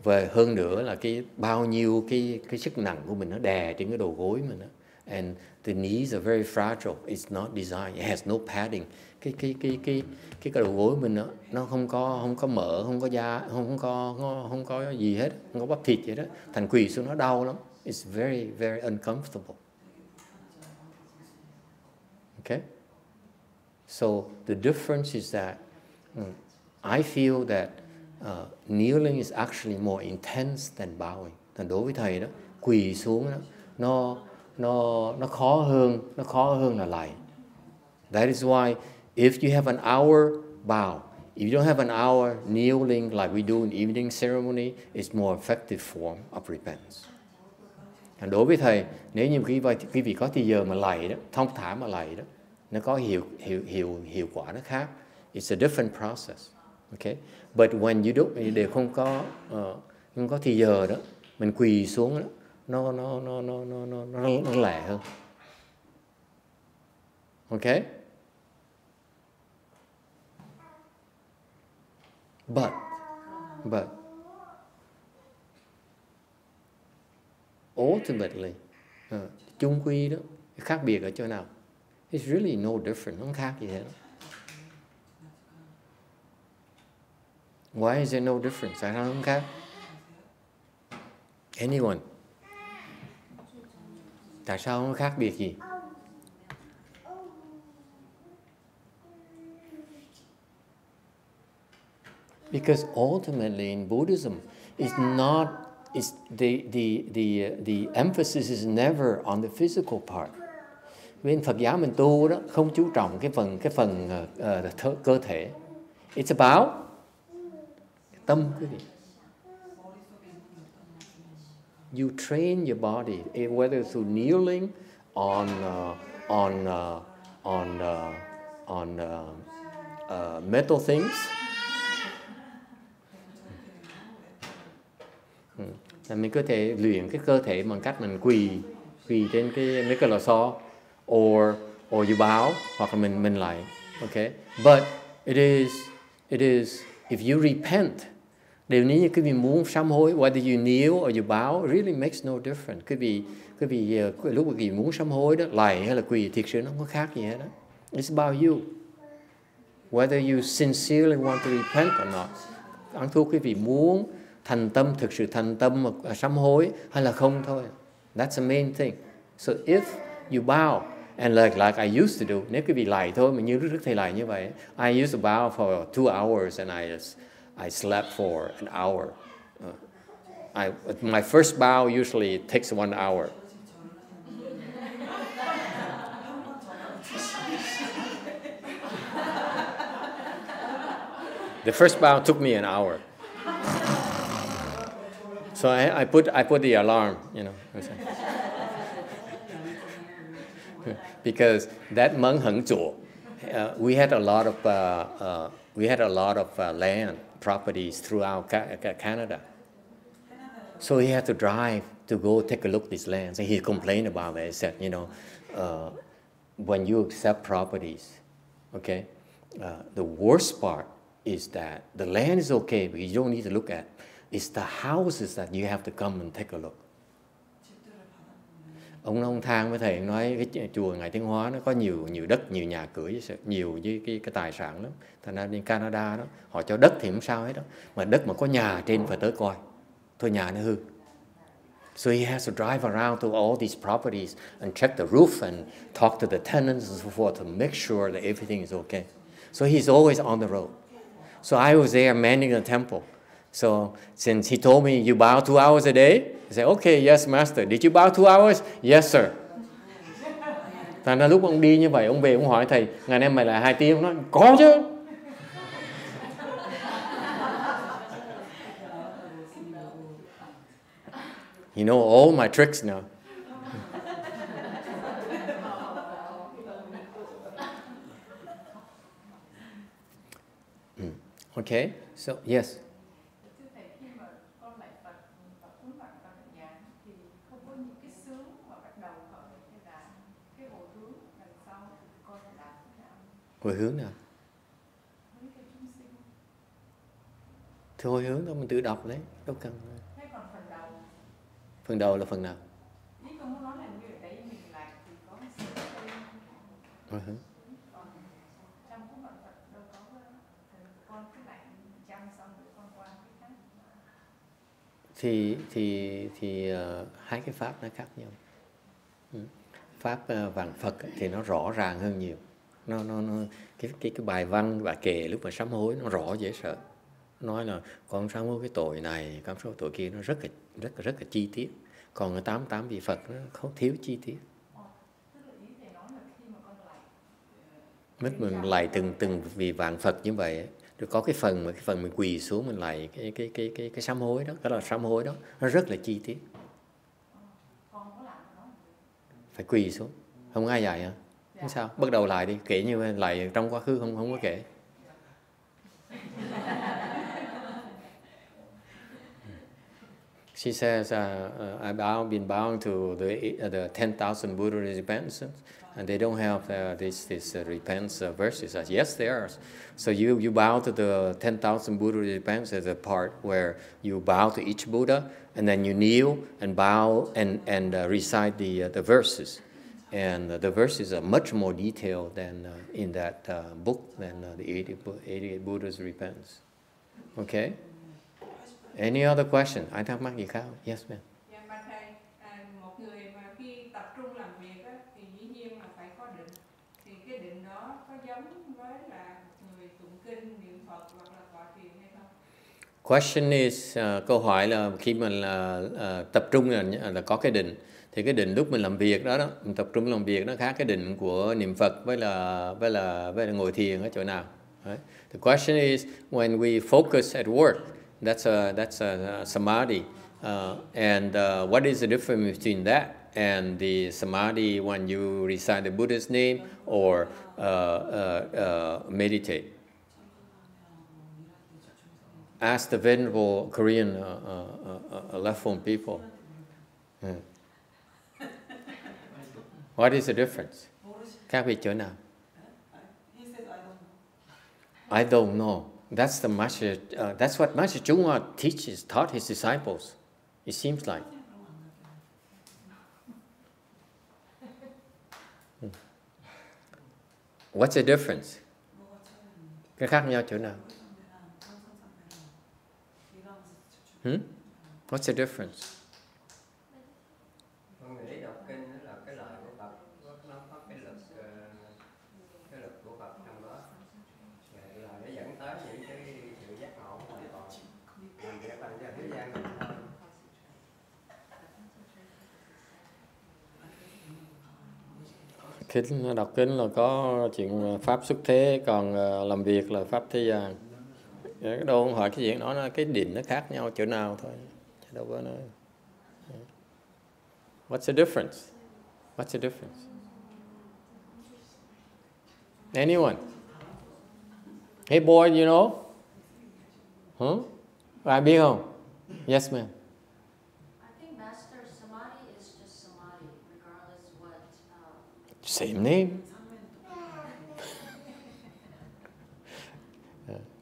Và hơn nữa là bao nhiêu cái sức nặng của mình nó đè trên cái đầu gối mình đó. And the knees are very fragile. It's not designed. It has no padding. Cái đầu gối mình nó không có mỡ, không có da, không có gì hết, không có bắp thịt gì đó. Thành quỳ xuống nó đau lắm. It's very very uncomfortable. Okay. So the difference is that I feel that kneeling is actually more intense than bowing. Thành đối với thầy đó, quỳ xuống đó, nó khó hơn là lạy. That is why if you have an hour, bow. If you don't have an hour, kneeling like we do in evening ceremony is more effective form of repentance. Thành đối với thầy, nếu như quý vị có thì giờ mà lạy đó, thông thả mà lạy đó, nó có hiệu quả nó khác. It's a different process. Okay? But when you do, đều không có thì giờ đó, mình quỳ xuống đó, nó lẻ hơn. Okay? But ultimately, chung quy đó, khác biệt ở chỗ nào? It's really no different, không khác gì hết. Why is there no difference? Tại sao không khác? Anyone? Tại sao không khác biệt gì? Because ultimately in Buddhism, the emphasis is never on the physical part. Bên Phật giáo mình tu đó không chú trọng cái phần cơ thể. It's about tâm quý vị. You train your body, whether through kneeling on metal things. Mình có thể luyện cái cơ thể bằng cách mình quỳ trên mấy cái lò xo, or you bow, hoặc là mình lại. Okay, but it is if you repent, nếu như quý vị muốn sám hối, whether you kneel or you bow, it really makes no difference. Quý vị lúc quý vị muốn sám hối đó, lạy hay là quỳ, thiệt sự nó không có khác gì hết đó. It's about you, whether you sincerely want to repent or not. Ăn thua quý vị muốn thành tâm, thực sự thành tâm mà sám hối hay là không thôi. That's the main thing. So if you bow, and like I used to do, nếu quý vị lạy thôi, mình như lúc thầy lạy như vậy, I used to bow for 2 hours and I slept for an hour. My first bow usually takes 1 hour. The first bow took me an hour. So I put the alarm, you know. Because that monk hẳn chùa, we had a lot of land properties throughout Canada. So he had to drive to go take a look at these lands. And he complained about it. He said, you know, when you accept properties, okay, the worst part is that the land is okay, but you don't need to look at. It's the houses that you have to come and take a look. Ông than với thầy, nói cái chùa Ngài Tiến Hóa nó có nhiều đất, nhiều nhà cửa, nhiều với cái tài sản lắm. Thành ra đi Canada đó, họ cho đất thì không sao hết đó, mà đất mà có nhà trên phải tới coi, thôi nhà nó hư. So he has to drive around to all these properties and check the roof and talk to the tenants and so forth to make sure that everything is okay. So he's always on the road. So I was there manning the temple. So since he told me you bow 2 hours a day, I said, okay, yes, master. Did you bow 2 hours? Yes, sir. Thành ra lúc ông đi như vậy, ông về ông hỏi thầy, ngày nay mày lại 2 tiếng? Ông nói, có chứ. You know all my tricks now. Okay, so yes. Thưa thầy, khi mà con lại Phật và cúng vạn con ở nhà thì không có những cái xướng mà bắt đầu họ hay là cái hồi hướng đằng sau con phải làm thế nào? Hồi hướng nào? Hướng cho chúng sinh. Thì hồi hướng đó mình tự đọc đấy, đâu cần. Thế còn phần đầu? Phần đầu là phần nào? Ý con muốn nói là như ở đấy mình lại thì có cái sự còn trong cúng vạn Phật đâu có con cứ lại chăm xong rồi con qua cái khác. Thì hai cái pháp nó khác nhau. Pháp vạn Phật thì nó rõ ràng hơn nhiều. Nó cái bài văn, bài kệ lúc mà sám hối nó rõ dễ sợ. Nói là con sám hối cái tội này, con sám hối tội kia, nó rất là chi tiết. Còn cái 88 vị Phật nó không thiếu chi tiết. Mình lạy từng vị vạn Phật như vậy, rồi có cái phần mình quỳ xuống mình lạy cái sám hối đó, cái là sám hối đó, nó rất là chi tiết. Phải quỳ xuống, không ai dạy hả? Không sao, bắt đầu lại đi, kể như lạy trong quá khứ không có kể. She says, I've been bowing to the 10,000 Buddha Recitations, and they don't have this repentance verses. Yes, they are. So you bow to the 10,000 Buddha Recitations as a part where you bow to each Buddha, and then you kneel and bow and recite the verses. And the verses are much more detailed than in that book, than the 88 Buddha's Repentance. Okay? Any other question? Ai thắc mắc gì khác? Yes, ma'am. Dạ, mà thầy, một người mà khi tập trung làm việc á, thì dĩ nhiên là phải có định. Thì cái định đó có giống với là người tụng kinh, niệm Phật hoặc là tọa thiền hay không? Question is, câu hỏi là khi mình tập trung là có cái định. Thì cái định lúc mình làm việc đó, mình tập trung làm việc nó khác cái định của niệm Phật với là ngồi thiền ở chỗ nào? Right? The question is, when we focus at work, that's a samadhi, and what is the difference between that and the samadhi when you recite the Buddha's name or meditate? Ask the venerable Korean left phone people. What is the difference? Khác biệt chỗ nào? I don't know. That's the master. That's what Master YongHua taught his disciples. It seems like. What's the difference? Cái khác nhau chỗ nào? What's the difference? Con nghĩ đọc kinh là cái lời của Phật, nó có cái lực của Phật trong đó, là để dẫn tới những cái sự giác ngộ hoàn toàn, làm việc bằng cho thế gian này thôi. Kinh, đọc kinh là có chuyện pháp xuất thế, còn làm việc là pháp thế gian. Đâu không hỏi cái chuyện đó, nó cái định nó khác nhau chỗ nào thôi, đâu có nói. What's the difference? What's the difference? Anyone? Hey boy, you know? Ai biết không? Yes, ma'am. I think Master Samadhi is just Samadhi, regardless what. Same name.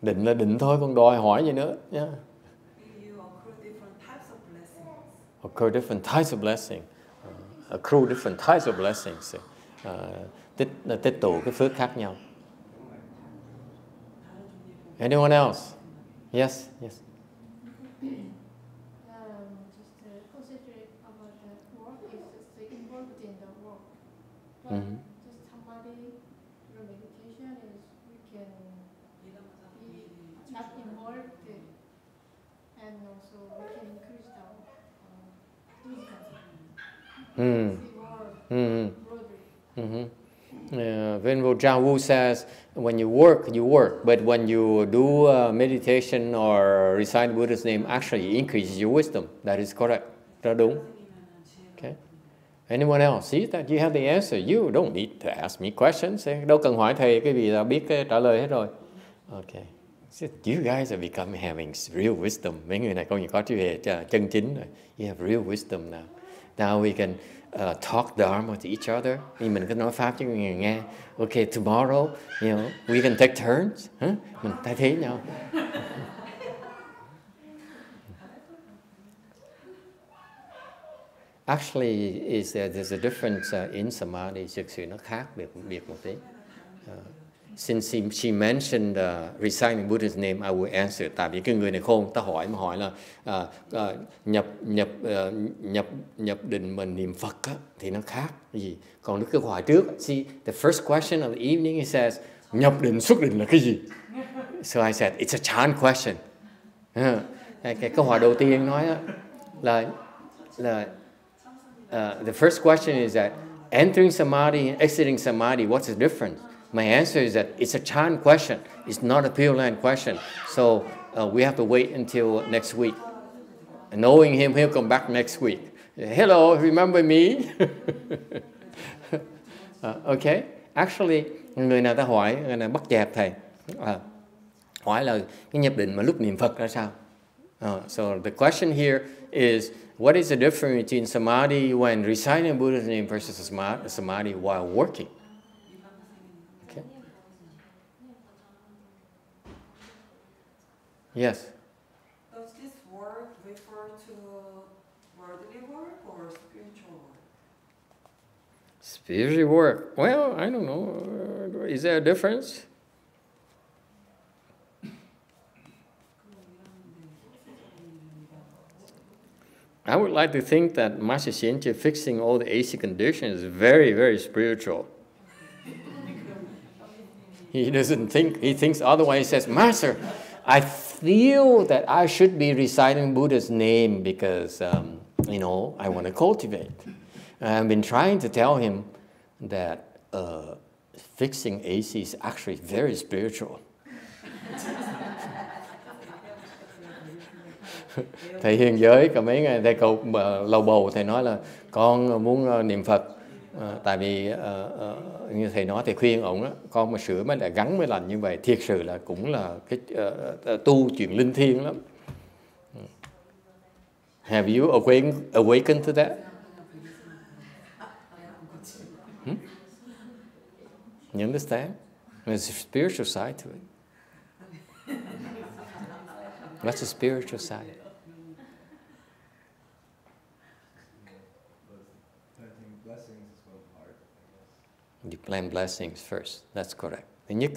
Định là định thôi, còn đòi hỏi gì nữa. Yeah. You occur different types of blessings. Occur different types of blessing. accrue different types of blessings. Tích tụ cái phước khác nhau. Anyone else? Yes, yes. Just concentrate about the work is just involved in the work. But just samadhi through meditation is we can be not involved and also we can increase our broadly. Venerable Jiang says, when you work, but when you do meditation or recite Buddha's name, actually increases your wisdom. That is correct. Đó đúng. Okay. Anyone else? See that you have the answer. You don't need to ask me questions. Đâu cần hỏi thầy cái gì là biết cái trả lời hết rồi. Okay. You guys are becoming having real wisdom. Mấy người này có trí huệ chân chính rồi. You have real wisdom now. Now we can talk Dharma to each other. Mình cứ nói pháp cho người nghe. Okay, tomorrow, we can take turns. Mình thay thế nhau. Actually, there's a difference in samadhi. Thực sự nó khác biệt một tí. Since she mentioned reciting Buddha's name, I will answer. Tại vì cái người này khôn, ta hỏi là nhập định mình niệm Phật á, thì nó khác gì. Còn lúc cái hỏi trước, see the first question of the evening, he says nhập định xuất định là cái gì? So I said it's a chant question. Cái câu hỏi đầu tiên nói á, là the first question is that entering samadhi and exiting samadhi, what's the difference? My answer is that it's a chant question. It's not a Pure Land question. So we have to wait until next week. And knowing him, he'll come back next week. Hello, remember me? Okay. Actually, người nào ta hỏi, người nào bắt chẹt thầy. Hỏi là cái nhập định mà lúc niệm Phật ra sao? So the question here is, what is the difference between samadhi when reciting Buddha's name versus samadhi while working? Yes. Does this work refer to worldly work or spiritual work? Spiritual work. Well, I don't know. Is there a difference? I would like to think that Master Xianche fixing all the AC conditions is very, very spiritual. He doesn't think, he thinks otherwise. He says, Master, I feel that I should be reciting Buddha's name because, I want to cultivate. I've been trying to tell him that fixing AC is actually very spiritual. Thầy hiền giới có mấy ngày thầy cầu lầu bầu, thầy nói là con muốn niệm Phật. Tại vì như thầy nói, thầy khuyên ổng á, con mà sửa mới lại gắn mới lành như vậy, thiệt sự là cũng là cái tu chuyện linh thiêng lắm. Have you awakened to that? You understand? There's a spiritual side to it. What's the spiritual side? You plant blessings first. That's correct. Thứ nhất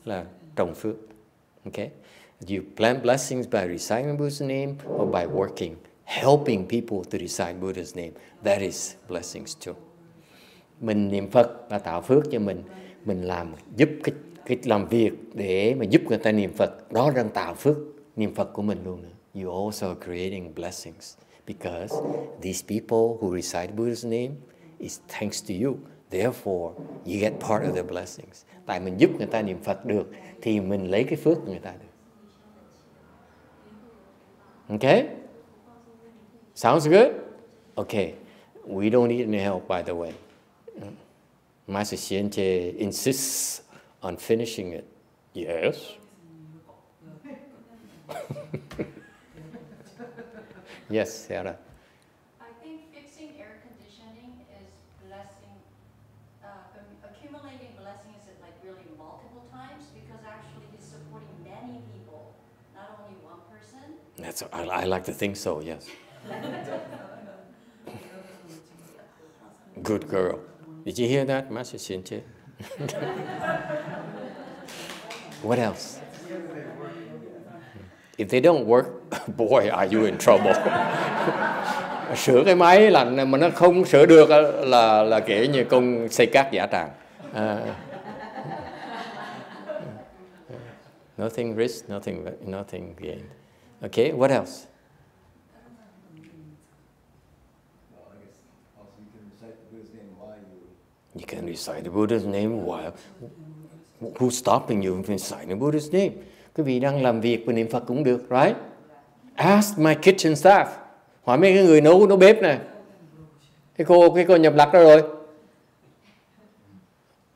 là trồng phước. Okay? You plant blessings by reciting Buddha's name or by working, helping people to recite Buddha's name. That is blessings too. Mình niệm Phật là tạo phước cho mình. Mình làm giúp cái làm việc để mà giúp người ta niệm Phật. Đó đang tạo phước niệm Phật của mình luôn nữa. You also are creating blessings because these people who recite Buddha's name is thanks to you. Therefore, you get part of the blessings. Tại mình giúp người ta niệm Phật được thì mình lấy cái phước của người ta được. Okay? Sounds good? Okay. We don't need any help, by the way. Master Xianche insists on finishing it. Yes? Yes, Sarah. I think fixing air conditioning is blessing, accumulating blessings at like really multiple times because actually he's supporting many people, not only one person. I like to think so, yes. Good girl. Did you hear that, Master Shinche? What else? If they don't work, boy, are you in trouble. Sửa cái máy lạnh mà nó không sửa được là kể như công xây cát giả tràng. Nothing risk, nothing gained. Okay, what else? You can recite the Buddha's name while. Who's stopping you from reciting the Buddha's name? Quý vị đang làm việc và niệm Phật cũng được, right? Ask my kitchen staff. Hỏi mấy cái người nấu bếp này. Cái cô nhập lạc đó rồi.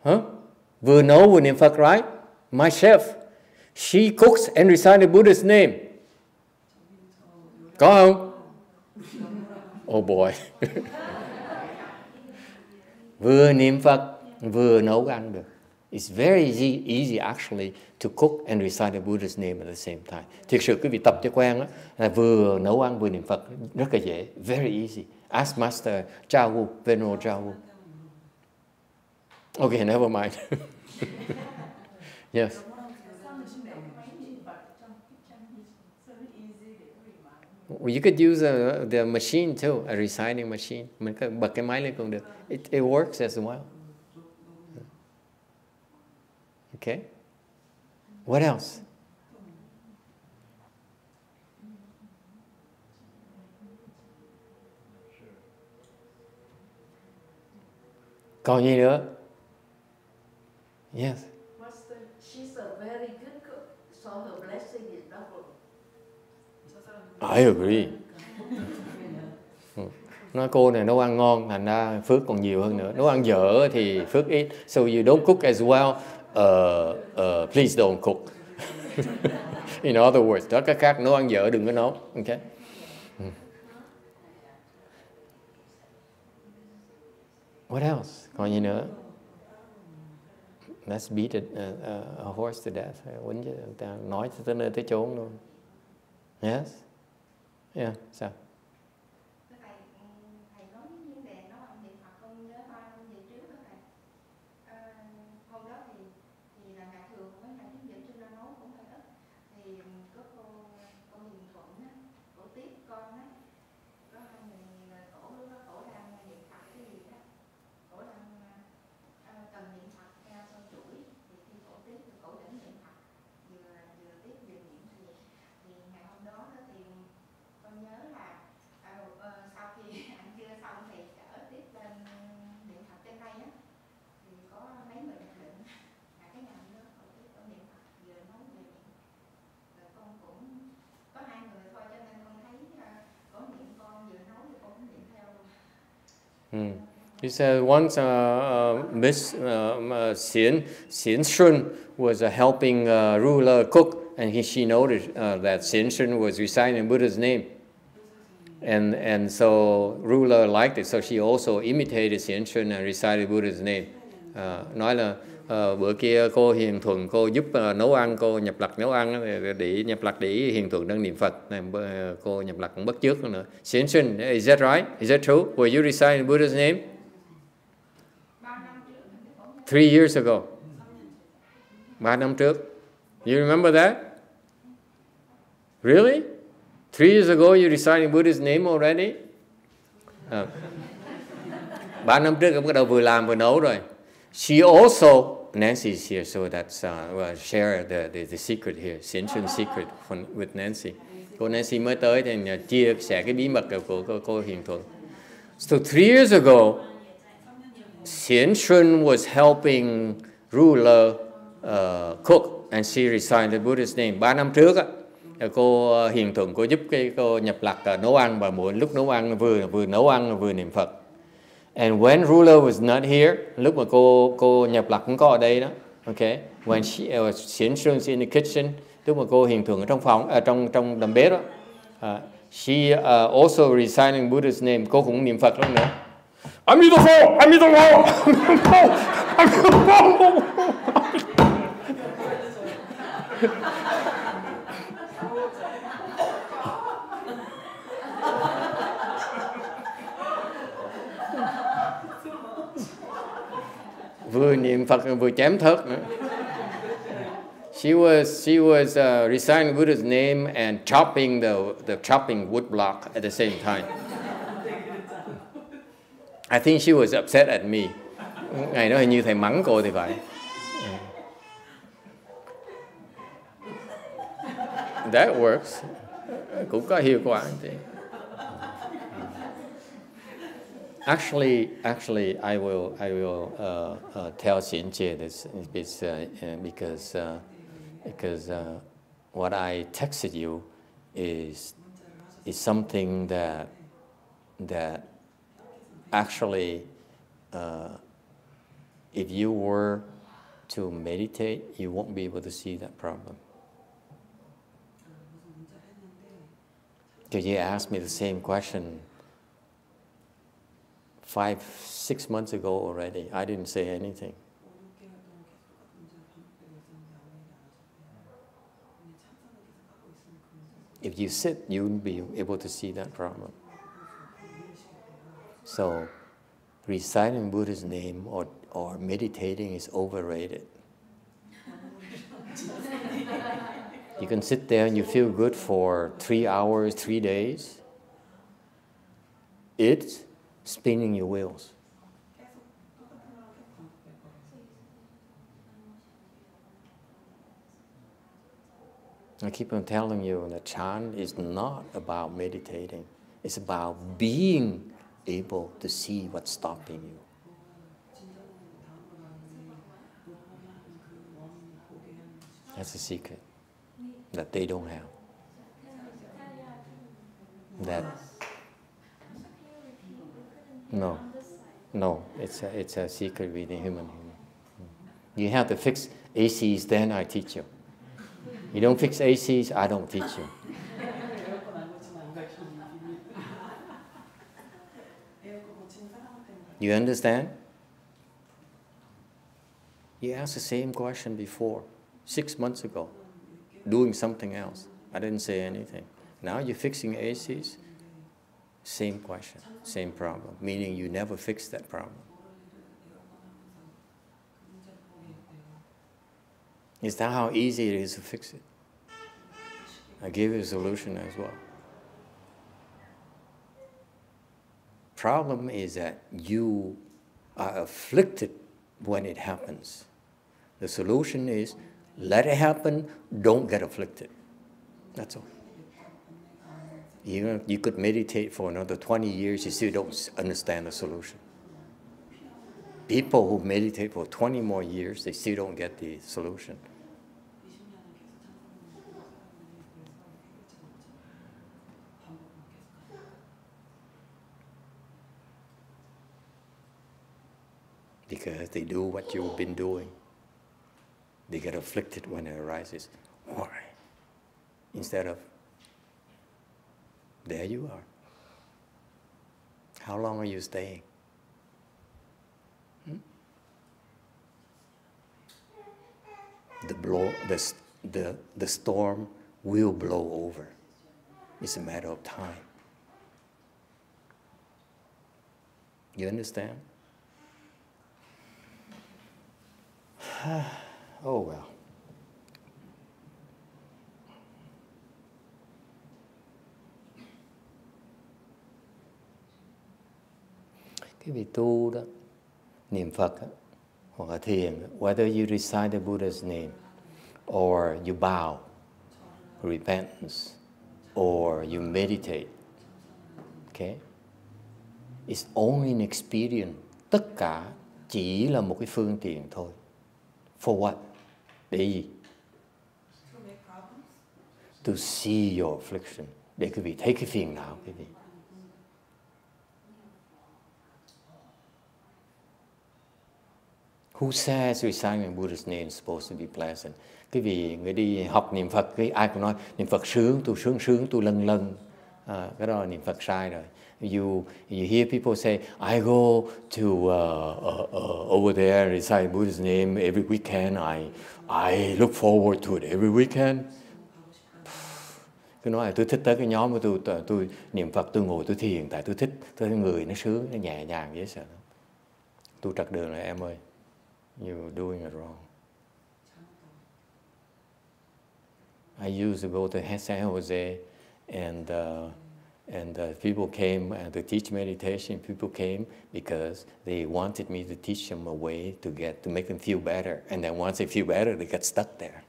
Hả? Vừa nấu vừa niệm Phật, right? My chef, she cooks and recites the Buddha's name. Có không? Oh boy. Vừa niệm Phật, vừa nấu ăn được. It's very easy actually to cook and recite the Buddha's name at the same time. Thực sự quý vị tập cho quen á, là vừa nấu ăn vừa niệm Phật rất là dễ. Very easy. Ask Master YongHua, Venerable YongHua. Okay, never mind. Yes. Well, you could use the machine too, a reciting machine. Mình có bật cái máy lên cũng được. It works as well. Okay. What else? Còn gì nữa? Yes. Master, she's a very good cook, so her blessing is double. I agree. Nói cô này nấu ăn ngon, thành ra phước còn nhiều hơn nữa. Nấu ăn dở thì phước ít. So you don't cook as well. Please don't cook. In other words, đó cái khác, nấu ăn dở đừng có nấu. Okay. What else? Còn gì nữa? Let's beat a horse to death. Quýnh chứ, ta nói tới nơi tới chốn luôn. Yes. Yeah. Sao? He said once Miss Xian Shun was helping ruler cook, and she noticed that Xian Shun was reciting Buddha's name, and so ruler liked it, so she also imitated Xian Shun and recited Buddha's name. Nói là bữa kia cô Hiền Thuận cô giúp nấu ăn, cô nhập lạc nấu ăn để nhập lạc để Hiền Thuận đang niệm Phật, cô nhập lạc cũng bắt chước nữa. Xian Shun, is that right? Is that true? Were you reciting Buddha's name? 3 years ago. 3 năm trước. You remember that? Really? 3 years ago you reciting Buddha's name already? 3 năm trước cũng bắt đầu vừa làm vừa nấu rồi. She also, Nancy is here, so that's share the secret here, Xian Shun secret with Nancy. Cô Nancy mới tới thì chia sẻ cái bí mật của cô Hiền Thuận. So 3 years ago, Xian Shun was helping ruler cook, and she recited the Buddha's name. 3 năm trước cô Hiền Thuận cô giúp cô nhập lạc nấu ăn, và mỗi lúc nấu ăn vừa nấu ăn vừa niệm Phật. And when ruler was not here, lúc mà cô nhập lạc cũng có ở đây đó. Okay, when Xian Shun's in the kitchen, lúc mà cô Hiền Thuận ở trong phòng, trong đầm bếp đó, she also reciting Buddha's name. Cô cũng niệm Phật lắm nữa. Amitabha, Amitabha, Amitabha. Vừa niệm Phật vừa chém thớt nữa. She was reciting Buddha's name and chopping the chopping wood block at the same time. I think she was upset at me. Ngày đó hình như thầy mắng cô thì phải. That works. Cũng có hiệu quả thì. Actually, I will tell Xianjie this because what I texted you is something that actually, if you were to meditate, you won't be able to see that problem. Because you asked me the same question 5-6 months ago already. I didn't say anything. If you sit, you wouldn't be able to see that problem. So, reciting Buddha's name or meditating is overrated. You can sit there and you feel good for 3 hours, 3 days. It's spinning your wheels. I keep on telling you that chant is not about meditating. It's about being able to see what's stopping you. That's a secret that they don't have. That no, it's a secret within human. You have to fix ACs, then I teach you. You don't fix ACs, I don't teach you. You understand? You asked the same question before, 6 months ago, doing something else. I didn't say anything. Now you're fixing ACs, same question, same problem, meaning you never fixed that problem. Is that how easy it is to fix it? I give you a solution as well. Problem is that you are afflicted when it happens. The solution is let it happen, don't get afflicted. That's all. You could meditate for another 20 years, you still don't understand the solution. People who meditate for 20 more years, they still don't get the solution. Because they do what you've been doing. They get afflicted when it arises. Why? Instead of, there you are. How long are you staying? The storm will blow over. It's a matter of time. You understand? Oh well. Cái vị tu đó, niệm Phật đó, hoặc là thiền, whether you recite the Buddha's name, or you bow, repentance, or you meditate, okay? It's only an experience. Tất cả chỉ là một cái phương tiện thôi. For what? Để gì? To see your affliction. Để quý vị thấy cái phiền não quý vị. Who says reciting Buddha's name is supposed to be pleasant? Quý vị người đi học niệm Phật, ai cũng nói niệm Phật sướng, tu lân lân. Cái đó là niệm Phật sai rồi. You hear people say, I go to over there and recite Buddha's name every weekend. I look forward to it every weekend. Cứ nói là tôi thích tới cái nhóm của tôi niệm Phật, tôi ngồi tôi thiền, tại tôi thích, tôi thấy người nó sướng, nó nhẹ nhàng dễ sợ. Tu trật đường này em ơi. you're doing it wrong. I used to go to San Jose, and people came to teach meditation. People came because they wanted me to teach them a way to make them feel better. And then once they feel better, they got stuck there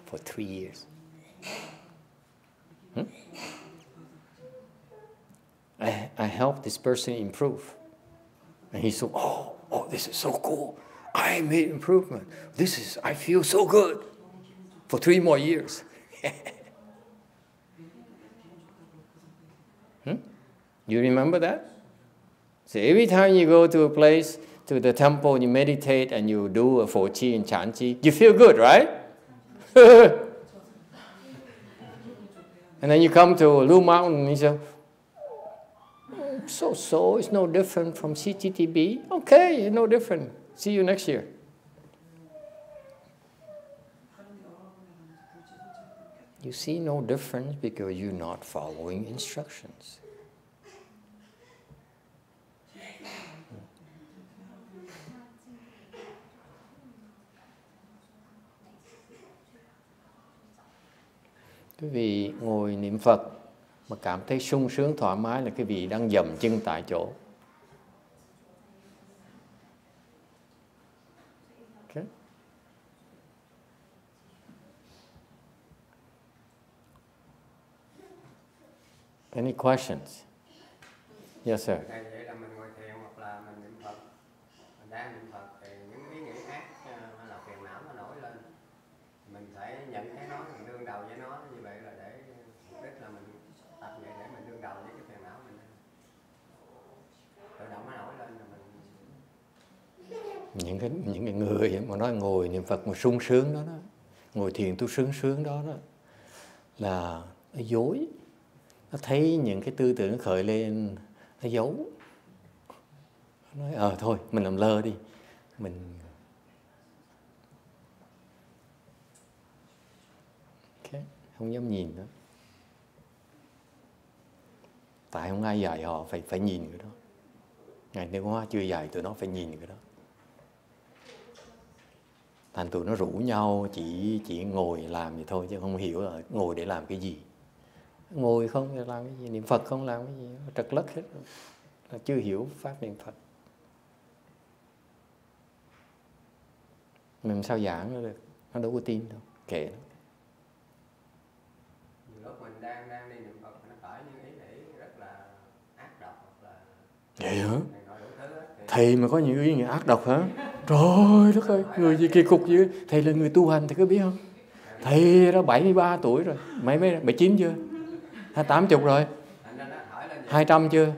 for 3 years. I helped this person improve, and he said, "Oh, this is so cool! I made improvement. I feel so good." For 3 more years. You remember that? So every time you go to a place, to the temple, you meditate and you do a 4-chi and chant-chi, you feel good, right? And then you come to Blue Mountain and you say, so, it's no different from CTTB. Okay, no different. See you next year. You see no difference because you're not following instructions. Quý vị ngồi niệm Phật mà cảm thấy sung sướng thoải mái là quý vị đang dậm chân tại chỗ. Okay. Any questions? Yes, sir. Vậy là mình ngồi thiền hoặc là mình niệm Phật, mình đang niệm Phật thì những ý nghĩ ác hay là phiền não nó nổi lên, mình phải nhận thấy nó, mình đương đầu với nó, như vậy là để mục đích là mình tập vậy để mình đương đầu với cái phiền não mình, tự động nó nổi lên là mình. Những cái người mà nói ngồi niệm Phật mà sung sướng đó, ngồi thiền tôi sướng đó là nó dối. Nó thấy những cái tư tưởng khởi lên, nó giấu. Nó nói, thôi, mình làm lơ đi. Mình... Okay. Không dám nhìn nữa. Tại không ai dạy họ phải nhìn cái đó. Ngày YongHua chưa dạy tụi nó phải nhìn cái đó. Thành tụi nó rủ nhau chỉ ngồi làm vậy thôi, chứ không hiểu là ngồi để làm cái gì. Ngồi không để làm cái gì, niệm Phật không làm cái gì, trật lất hết rồi. Là chưa hiểu pháp niệm Phật. Mình sao giảng nó được, nó đâu có tin đâu, kệ nó. Lúc mình đang đi niệm Phật nó khởi những ý nghĩ rất là ác độc hoặc là... Vậy hả? Thầy mà có những ý nghĩ ác độc hả? Trời đất ơi, người gì kỳ cục gì? Thầy là người tu hành, thầy có biết không? Thầy đã 73 tuổi rồi, mấy 79 chưa? 80 rồi? 200 chưa?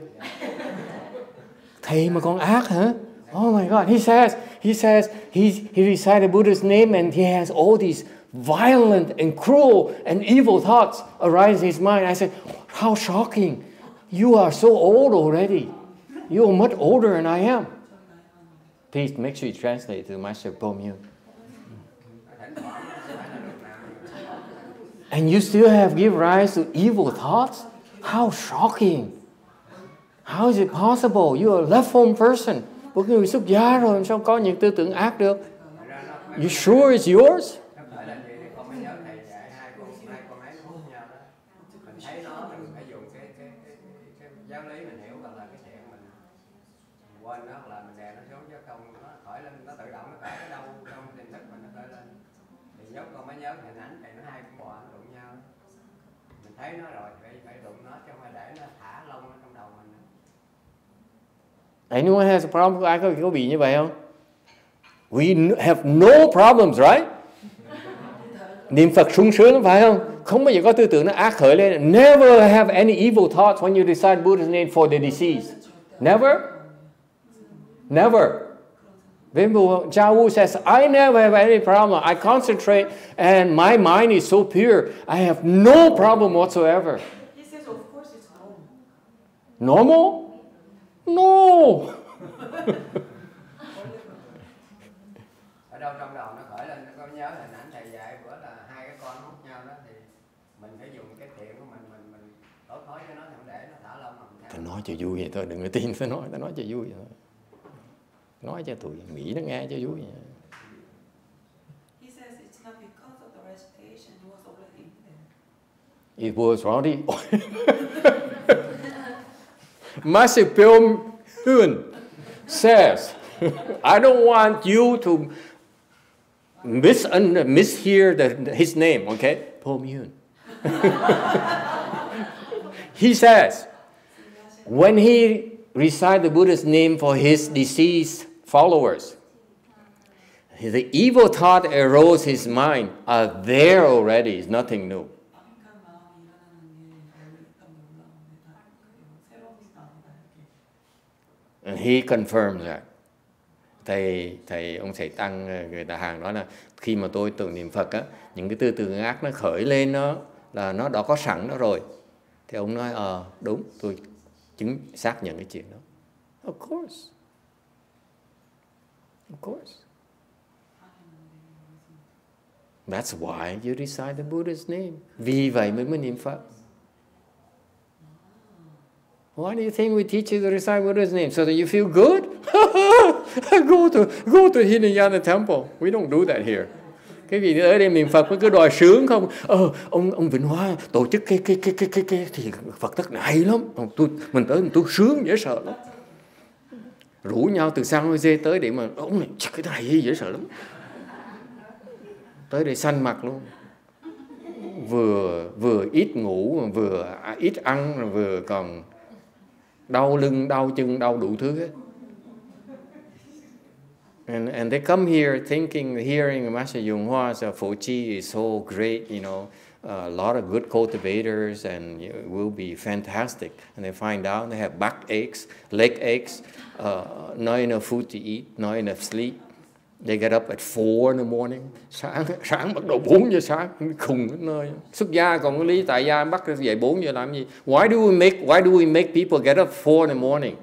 Thầy mà còn ác hả? Oh my God, he says he recited Buddha's name and he has all these violent and cruel and evil thoughts arise in his mind. I said, how shocking. You are so old already. You are much older than I am. Please make sure you translate to Master YongHua. And you still have give rise to evil thoughts? How shocking. How is it possible? You are a left home person. Một người xuất gia rồi sao có những tư tưởng ác được? You sure it's yours? Anyone has a problem? Ai có bị như vậy không? We have no problems, right? Niệm Phật sung sướng phải không? Không bao giờ có tư tưởng nó ác khởi lên. Never have any evil thoughts when you recite Buddha's name for the deceased. Never? Never. YongHua says, I never have any problem. I concentrate and my mind is so pure. I have no problem whatsoever. He says, of course it's normal. Normal? No. Ở đâu trong đầu nó khởi lên, nó có nhớ hình ảnh thầy dạy bữa là hai cái con hút nhau đó, thì mình phải dùng cái thiện của mình đổ khói cho nó, không để nó thả lông mà mình theo. Tao nói cho vui vậy thôi, đừng có tin tao nói cho vui vậy thôi. Nói cho tụi Mỹ nó nghe cho vui. He says it's not because of the recitation, it was already in there. It was already. Master YongHua says, I don't want you to mishear his name, okay? YongHua. He says, when he recites the Buddha's name for his deceased followers, the evil thought arose his mind are there already. It's nothing new. And he confirms that. Ông thầy tăng người ta hàng nói là khi mà tôi tưởng niệm Phật á, những cái tư tưởng ác nó khởi lên là nó đã có sẵn đó rồi. Thì ông nói đúng, tôi xác nhận cái chuyện đó. Of course. Of course. That's why you recite the Buddha's name. Vì vậy mới niệm Phật. Why do you think we teach you to recite Buddha's name? So that you feel good? Go to Hinayana temple. We don't do that here. Cái gì ở đây niệm Phật mới cứ đòi sướng không? Ông Vĩnh Hoa tổ chức cái thì Phật tất này hay lắm. Mình tới tôi sướng dễ sợ lắm. Rủ nhau từ San Jose tới để mà ông này cái này dễ sợ lắm. Tới đây xanh mặt luôn. Vừa ít ngủ, vừa ít ăn, vừa còn đau lưng, đau chân, đau đủ thứ hết. And they come here hearing Master YongHua's Phổ Chi is so great, you know, a lot of good cultivators and it will be fantastic. And they find out they have back aches, leg aches, not enough food to eat, not enough sleep. They get up at 4 in the morning. Sáng bắt đầu 4 giờ sáng, khùng đến nơi. Xuất gia còn có lý tại gia bắt dậy 4 giờ làm gì? Why do we make people get up 4 in the morning?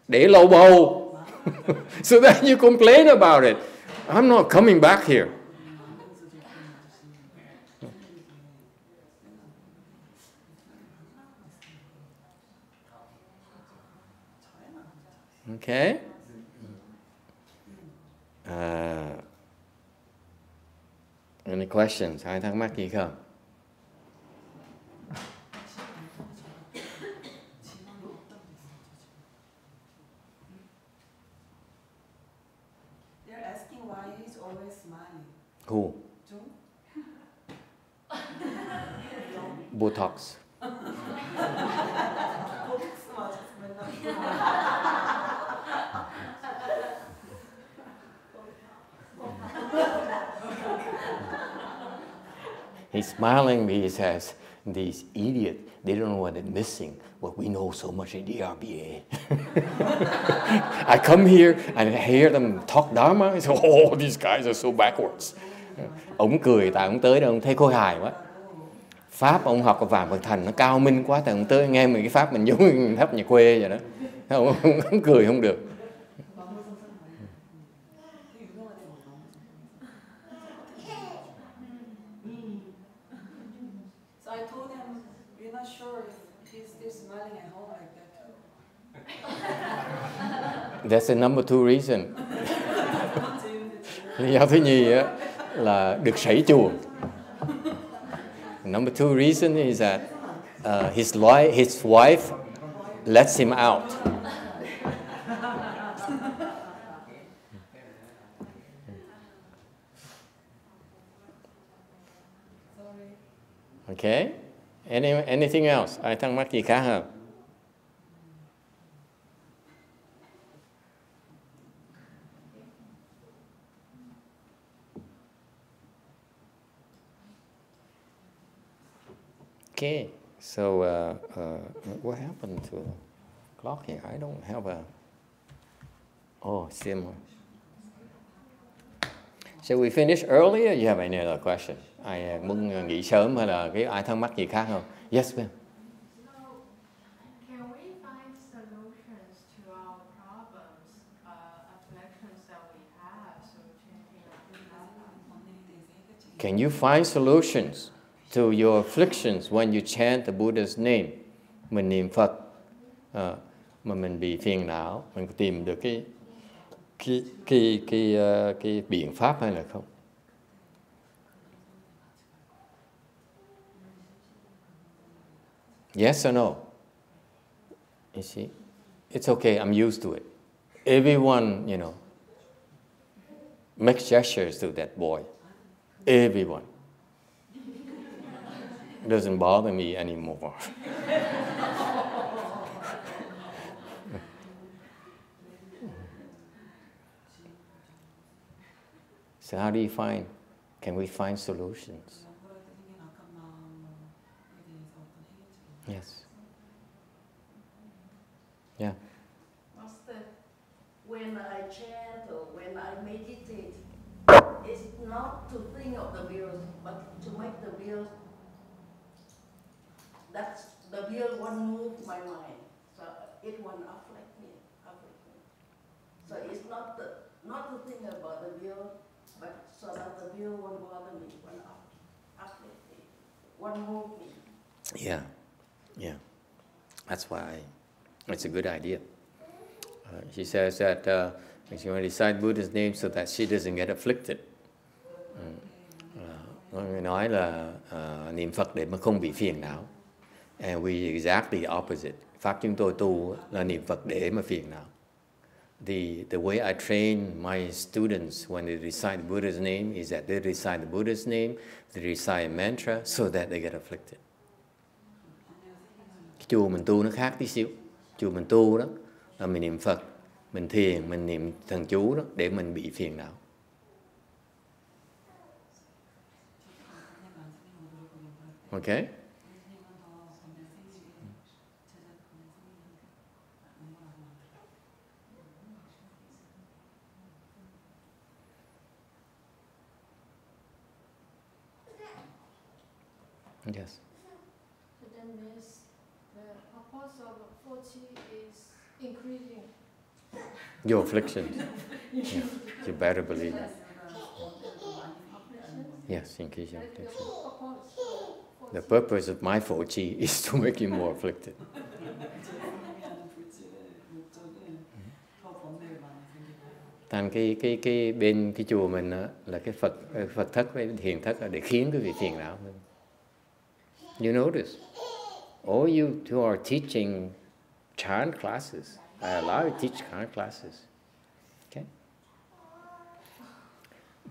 Để lâu bầu. So then you complain about it. I'm not coming back here. Okay. Any questions? Ai thắc mắc gì không? They're asking why he's always smiling. Who? Botox. He's smiling because he says, these idiots, they don't know what they're missing, what we know so much in the RBA. I come here and I hear them talk Dharma. I say, oh, these guys are so backwards. Ông cười tại ông tới đây ông thấy khôi hài quá. Pháp ông học ở Vạn Phật Thành nó cao minh quá, tại ông tới nghe mình cái Pháp mình giống thấp nhà quê vậy đó. Ông cười không được. So I told him, we're not sure if he's still smiling at home like that too. That's the number 2 reason. Lý do thứ nhì á là được sảy chùa. Number 2 reason is that his wife lets him out. Okay. Anything else? Ai thắc mắc gì khác không? Okay, so what happened to the clock here? I don't have a... Oh, similar. Shall we finish early or you have any other question? Ai muốn nghỉ sớm hay là ai thắc mắc gì khác không? Yes, ma'am. Can we find solutions to our problems, afflictions that we have? So Can you find solutions to your afflictions when you chant the Buddha's name? Mình niệm Phật mà mình bị phiền não, mình tìm được cái biện pháp hay là không? Yes or no? You see, it's okay. I'm used to it. Everyone, you know, makes gestures to that boy. Everyone. It doesn't bother me anymore. So how do you find? Can we find solutions? Yes. Yeah. Master, when I chant or when I meditate, it's not to think of the wheels, but to make the wheels. That's the wheel won't move my mind, so it won't affect me. So it's not to think about the wheel, but so that the wheel won't bother me, won't affect me, won't move me. Yeah. Yeah. That's why it's a good idea. She says that she want to recite Buddha's name so that she doesn't get afflicted. Người nói là niệm Phật để mà không bị phiền não. And we exactly opposite. Pháp chúng tôi tu là niệm Phật để mà phiền não. The way I train my students when they recite Buddha's name is that they recite the Buddha's name, they recite a mantra so that they get afflicted. Cái chùa mình tu nó khác tí xíu. Chùa mình tu đó là mình niệm Phật, mình thiền, mình niệm thần chú đó để mình bị phiền não. Okay? Yes. So that means the purpose of 40 is increasing. Your affliction. Yeah. You better believe it. Yes, increase your affliction. The purpose of my 40 is to make you more afflicted. Thành cái bên cái chùa mình đó, là cái Phật thất với thiền thất là để khiến quý vị phiền não hơn. You notice, all you who are teaching chant classes, I allow you to teach chant classes. Okay?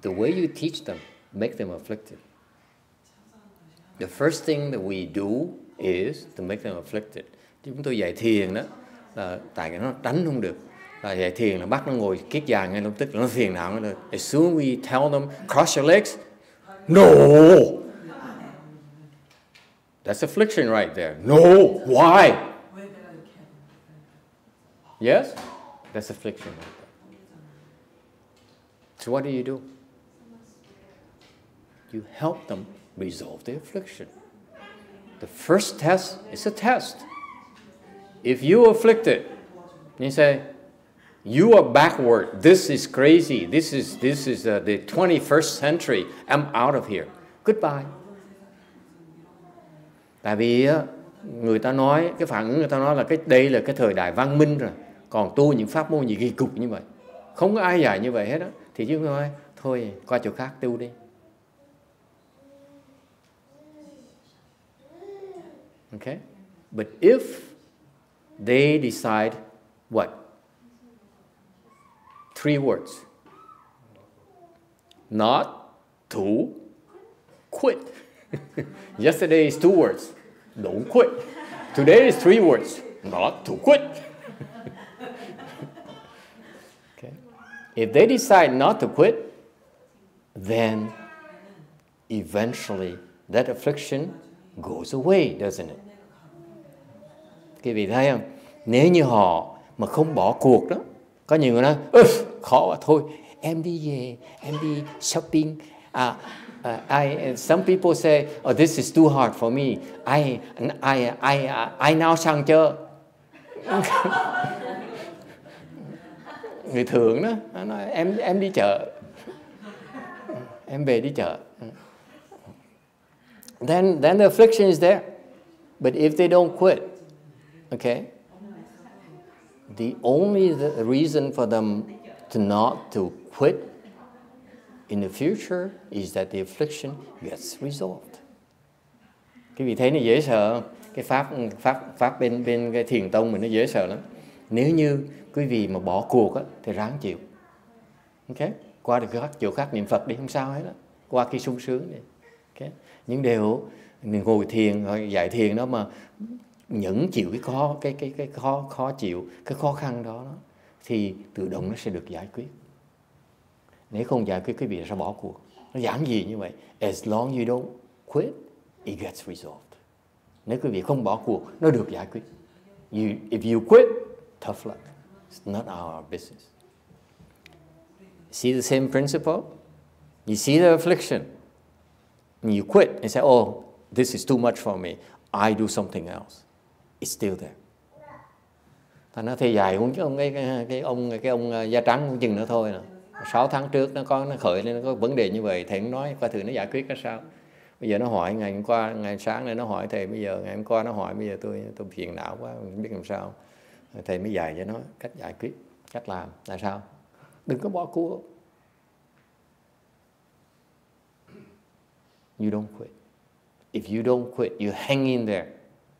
The way you teach them, make them afflicted. The first thing that we do is to make them afflicted. Chúng tôi dạy thiền đó, là tại cái nó tránh không được. Là dạy thiền là bắt nó ngồi kiết già ngay lập tức là nó phiền não. As soon we tell them, cross your legs, no! That's affliction right there. No! Why? Yes? That's affliction right there. So what do? You help them resolve the affliction. The first test is a test. If you're afflicted, you say, you are backward, this is crazy, this is the 21st century, I'm out of here. Goodbye. Tại vì người ta nói, cái phản ứng người ta nói là đây là cái thời đại văn minh rồi. Còn tu những pháp môn gì kỳ cục như vậy, không có ai dạy như vậy hết á. Thì chúng tôi nói, thôi qua chỗ khác tu đi. Okay? But if they decide what? 3 words. Not to quit. Yesterday is 2 words. Don't quit. Today is 3 words. Not to quit. Okay? If they decide not to quit, then eventually that affliction goes away, doesn't it? Quý vị thấy không? Nếu như họ mà không bỏ cuộc đó, có nhiều người nói, khó quá, thôi, em đi về, em đi shopping. Some people say, oh, this is too hard for me. I now sang chơi. Người thường đó, nó nói, em đi chợ, em về đi chợ. Then the affliction is there. But if they don't quit, okay, the only reason for them not to quit in the future is that the affliction gets resolved. Quý vị thấy nó dễ sợ không? Cái pháp bên cái thiền tông mình nó dễ sợ lắm. Nếu như quý vị mà bỏ cuộc á, thì ráng chịu. Ok? Qua được các chỗ khác niệm Phật đi, không sao hết đó. Qua khi sung sướng đi. Ok? Nhưng đều mình ngồi thiền, dạy thiền đó mà nhẫn chịu cái khó chịu, cái khó khăn đó thì tự động nó sẽ được giải quyết. Nếu không giải quyết, quý vị sẽ bỏ cuộc. Nó giản dị như vậy. As long you don't quit, it gets resolved. Nếu quý vị không bỏ cuộc, nó được giải quyết. If you quit, tough luck. It's not our business. See the same principle? You see the affliction, and you quit and say, oh, this is too much for me. I do something else. It's still there. Ta nói thế dài cũng cái ông da trắng cũng chừng nữa thôi nè. 6 tháng trước nó khởi lên, nó có vấn đề như vậy, thầy cũng nói coi thử nó giải quyết ra sao. Bây giờ nó hỏi ngày hôm qua, ngày sáng này nó hỏi thầy, bây giờ ngày hôm qua nó hỏi, bây giờ tôi phiền não quá, không biết làm sao. Thầy mới dạy cho nó cách giải quyết, cách làm. Tại sao? Đừng có bỏ cuộc. You don't quit. If you don't quit, you hang in there.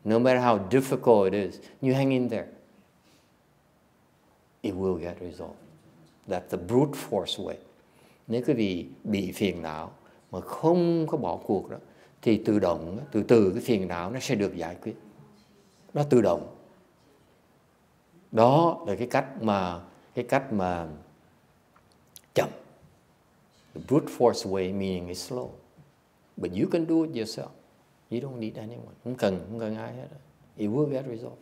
No matter how difficult it is, you hang in there. It will get resolved. That's the brute force way. Nếu quý vị bị phiền não mà không có bỏ cuộc đó, thì tự động, từ cái phiền não nó sẽ được giải quyết. Nó tự động. Đó là cái cách mà chậm. The brute force way meaning is slow. But you can do it yourself. You don't need anyone. Không cần ai hết. It will get resolved.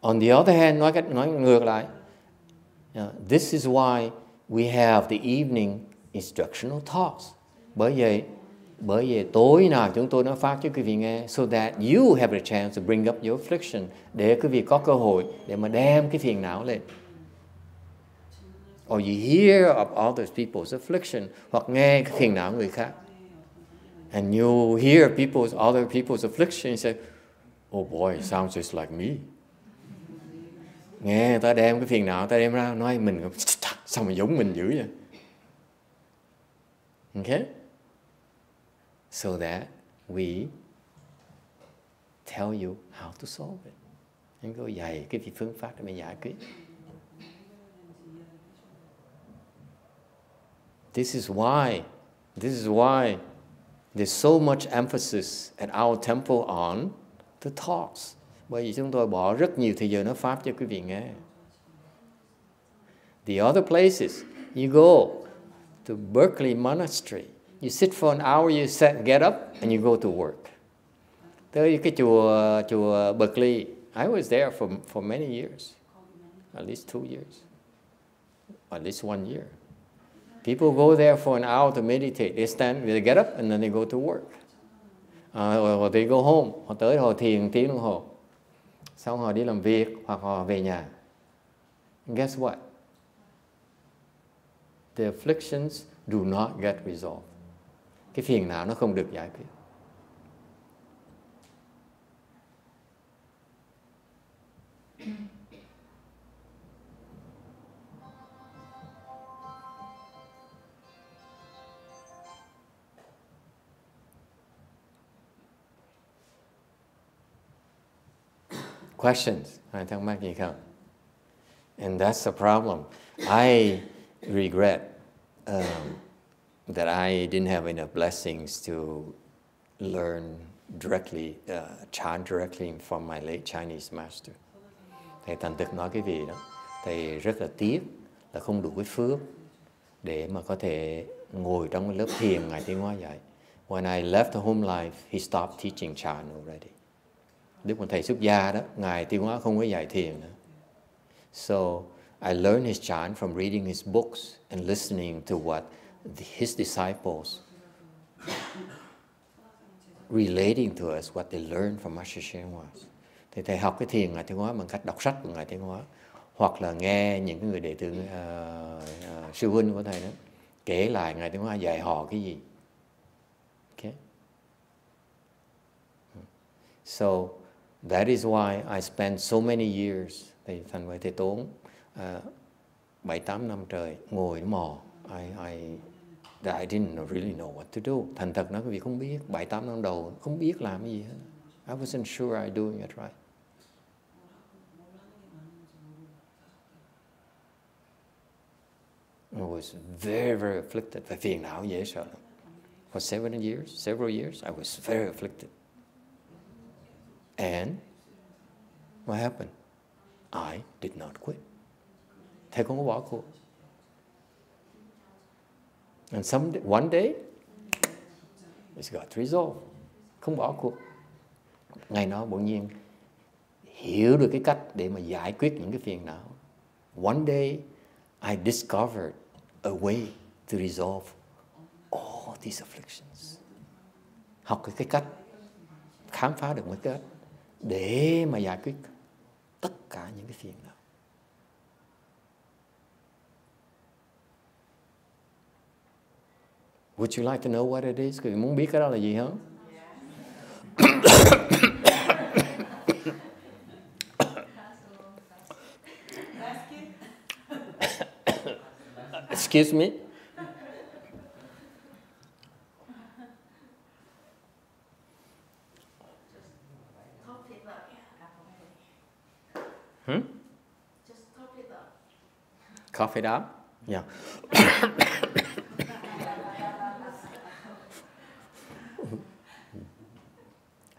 On the other hand, nói ngược lại, this is why we have the evening instructional talks. Bởi vậy tối nào chúng tôi nói pháp cho quý vị nghe, so that you have a chance to bring up your affliction, để quý vị có cơ hội để mà đem cái phiền não lên. Or you hear of other people's affliction, hoặc nghe cái phiền não người khác. And you hear other people's affliction and say, oh boy, it sounds just like me. Nghe ta đem cái phiền não ta đem ra nói mình sao mà giống mình dữ vậy. Okay? So that we tell you how to solve it. Anh có dạy cái phương pháp để mình giải quyết. This is why there's so much emphasis at our temple on the talks. Bởi vì chúng tôi bỏ rất nhiều thời giờ nói pháp cho quý vị nghe. The other places, you go to Berkeley Monastery, you sit for an hour, get up, and you go to work. Tới cái chùa Berkeley, I was there for many years, at least 2 years, at least 1 year. People go there for an hour to meditate. They get up and then they go to work. Or they go home. Họ tới họ thiền tiếng đồng hồ. Xong họ đi làm việc hoặc họ về nhà. And guess what? The afflictions do not get resolved. Cái phiền não nó không được giải quyết. Questions? Ai thắc mắc gì không? And that's the problem. I regret that I didn't have enough blessings to learn directly, chant directly from my late Chinese master. Thầy thành thực nói cái gì đó. Thầy rất là tiếc là không đủ cái phước để mà có thể ngồi trong cái lớp thiền Ngài Tiến Hóa dạy. When I left the home life, he stopped teaching chant already. Lúc mà thầy xuất gia đó, Ngài Tiến Hóa không có dạy thiền nữa. So I learned his chant from reading his books and listening to what his disciples relating to us, what they learned from Master YongHua. Thì thầy học cái thiền Ngài Tiến Hóa bằng cách đọc sách của Ngài Tiến Hóa, hoặc là nghe những cái người đệ tử sư huynh của thầy đó kể lại Ngài Tiến Hóa dạy họ cái gì. Okay? So that is why I spent so many years. Thành vậy thầy tốn 7-8 năm trời ngồi mò. I didn't really know what to do. Thành thật nói quý vị không biết, 7-8 năm đầu không biết làm cái gì hết. I wasn't sure I doing it right. I was very, very afflicted. Và phiền não dễ sợ lắm. For several years, I was very afflicted. And what happened? I did not quit. Thầy không có bỏ cuộc. And one day, it got resolved. Không bỏ cuộc. Ngày đó bỗng nhiên hiểu được cái cách để mà giải quyết những cái phiền não. One day, I discovered a way to resolve all these afflictions. Học cái cách, khám phá được một cái cách để mà giải quyết tất cả những cái phiền não. Would you like to know what it is? Quý vị muốn biết cái đó là gì không? Excuse me? Just top it up. Cough it up? Yeah.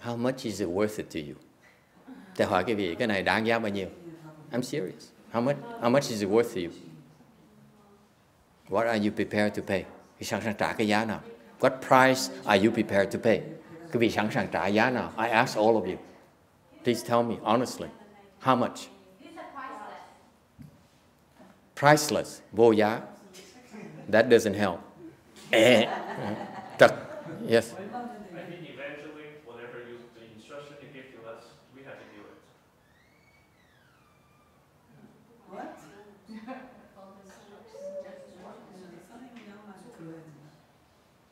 How much is it worth it to you? Tôi hỏi cái vị, cái này đáng giá bao nhiêu? I'm serious. How much is it worth to you? What are you prepared to pay? Quý sẵn sàng trả cái giá nào? What price are you prepared to pay? Quý vị sẵn sàng trả giá nào? I ask all of you. Please tell me honestly. How much? Priceless. Vô giá. That doesn't help. Yes. I think eventually, whatever the instruction you give to us, we have to do it. What?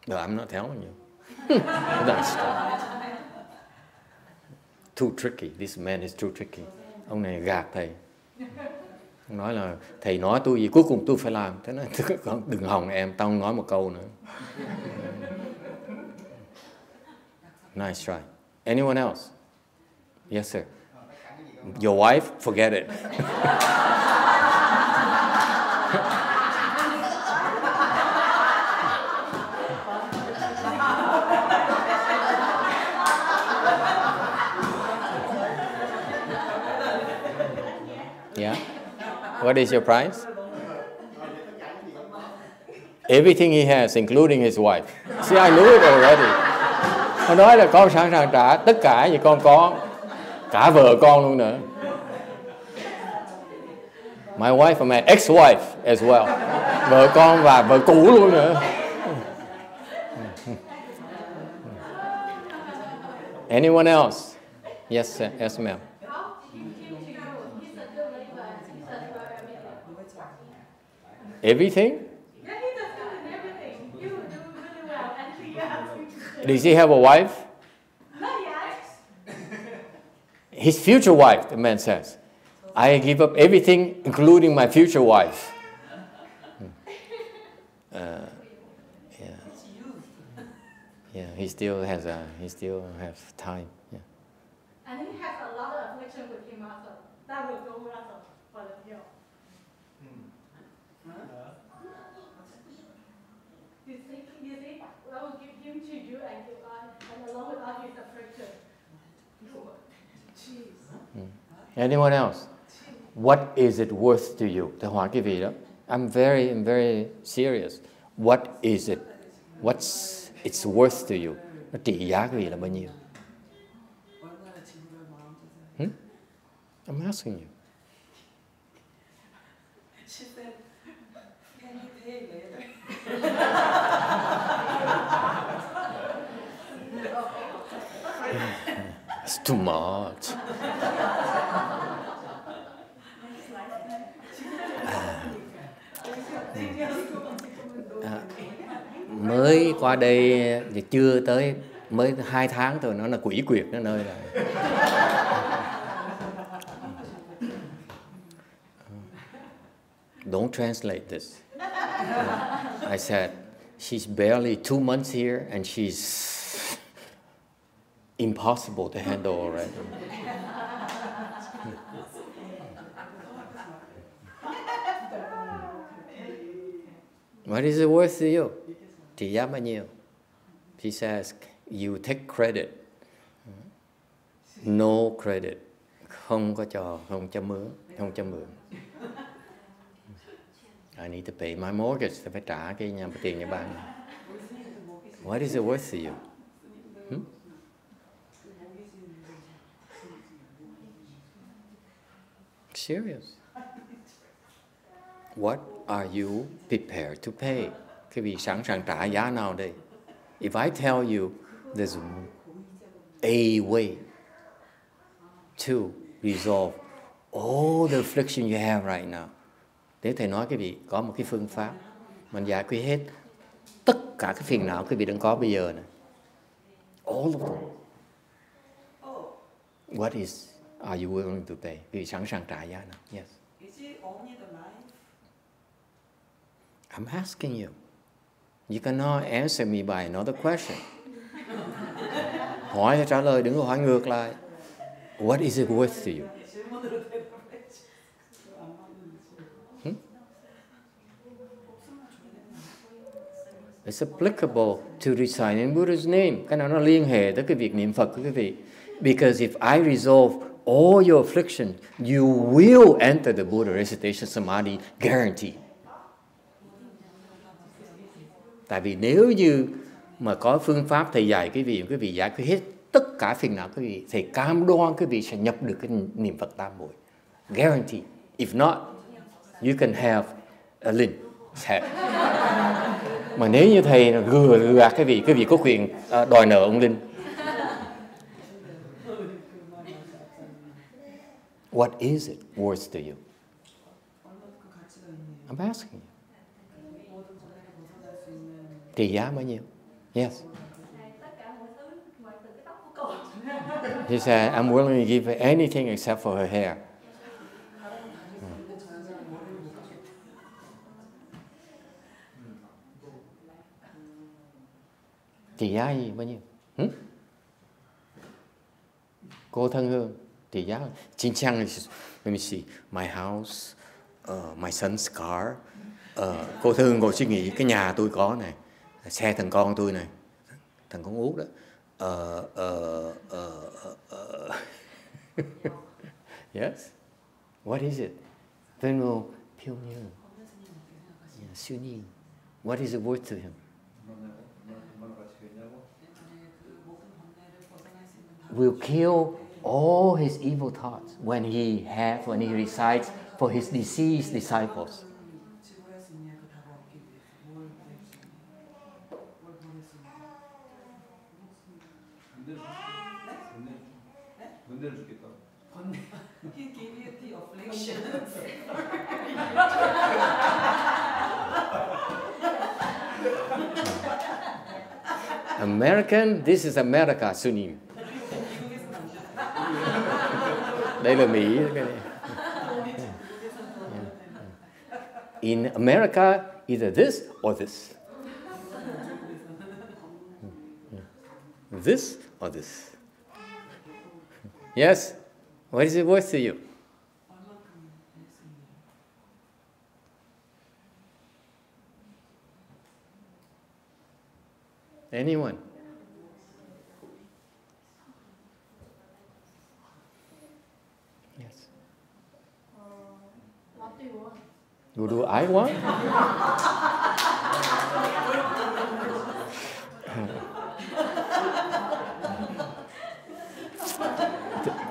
No, I'm not telling you. That's too tricky. This man is too tricky. Ông này gạt thầy. Ông nói là thầy nói tôi gì cuối cùng tôi phải làm. Thế nói đừng hòng em, tao không nói một câu nữa. Nice try. Anyone else? Yes, sir. Your wife? Forget it. Yeah. What is your price? Everything he has, including his wife. See, I knew it already. Con nói là con sẵn sàng trả tất cả gì con có, cả vợ con luôn nữa. My wife and my ex-wife as well. Vợ con và vợ cũ luôn nữa. Anyone else? Yes, sir. Yes, ma'am. Everything? Yeah, he does good in everything. You do really well. Anything else? Does he have a wife? Not yet. His future wife, the man says. I give up everything, including my future wife. Yeah, he still has time. Yeah. And he has a lot of affliction with him also. That will go also for the pill. You see, I will give him to you and along with all his affliction. Anyone else? What is it worth to you? Tôi hỏi cái vị đó. I'm very serious. What is it? What's it's worth to you? Nó trị giá cái vị là bao nhiêu? I'm asking you. She said, can you pay later? It's too much. Mới qua đây thì chưa tới mới 2 tháng thôi, nó là quỷ quyệt nó nơi này. don't translate this. I said, she's barely 2 months here and she's impossible to handle already. What is it worth to you? Trị giá bao nhiêu? She says, you take credit. No credit. Không cho mượn. I need to pay my mortgage. Tôi phải trả cái tiền nhà bạn. What is it worth to you? Serious. What are you prepared to pay? Cái vị sẵn sàng trả giá nào đây? If I tell you there's a way to resolve all the affliction you have right now. Nếu thầy nói quý vị có một cái phương pháp mình giải quyết hết tất cả cái phiền não quý vị đang có bây giờ này. All of them. What are you willing to pay? Quý vị sẵn sàng trả giá nào? Yes. Is it only the life? I'm asking you. You cannot answer me by another question. Hỏi thì trả lời, đừng có hỏi ngược lại. What is it worth to you? It's applicable to reciting Buddha's name. Cái nào nó liên hệ tới cái việc niệm Phật của quý vị. Because if I resolve all your affliction, you will enter the Buddha Recitation Samadhi, guaranteed. Tại vì nếu như mà có phương pháp thầy dạy quý vị giải quyết hết tất cả phiền não quý vị, thầy cam đoan quý vị sẽ nhập được cái niệm Phật tam muội. Guaranteed. If not, you can have a linh. Mà nếu như thầy gừa gạt quý vị có quyền đòi nợ ông linh. What is it worth to you? I'm asking you. Trị giá bao nhiêu? Yes. He said, I'm willing to give her anything except for her hair. Trị giá gì bao nhiêu? Cô thân hương, trị giá. Chính chăng, let me see, my house, my son's car. Cô thân hương ngồi suy nghĩ, cái nhà tôi có này, xe thằng con tôi này, thằng con út đó. Yes. What is it? Venerable Pyongyang. Sunim. What is it worth to him? Will kill all his evil thoughts when he recites for his deceased disciples. He gave you the affliction. American, this is America, Sunim. Đây là Mỹ. In America, either this or this. This or this. Yes? What is it worth to you? Anyone? Yes. What do you want? What do I want?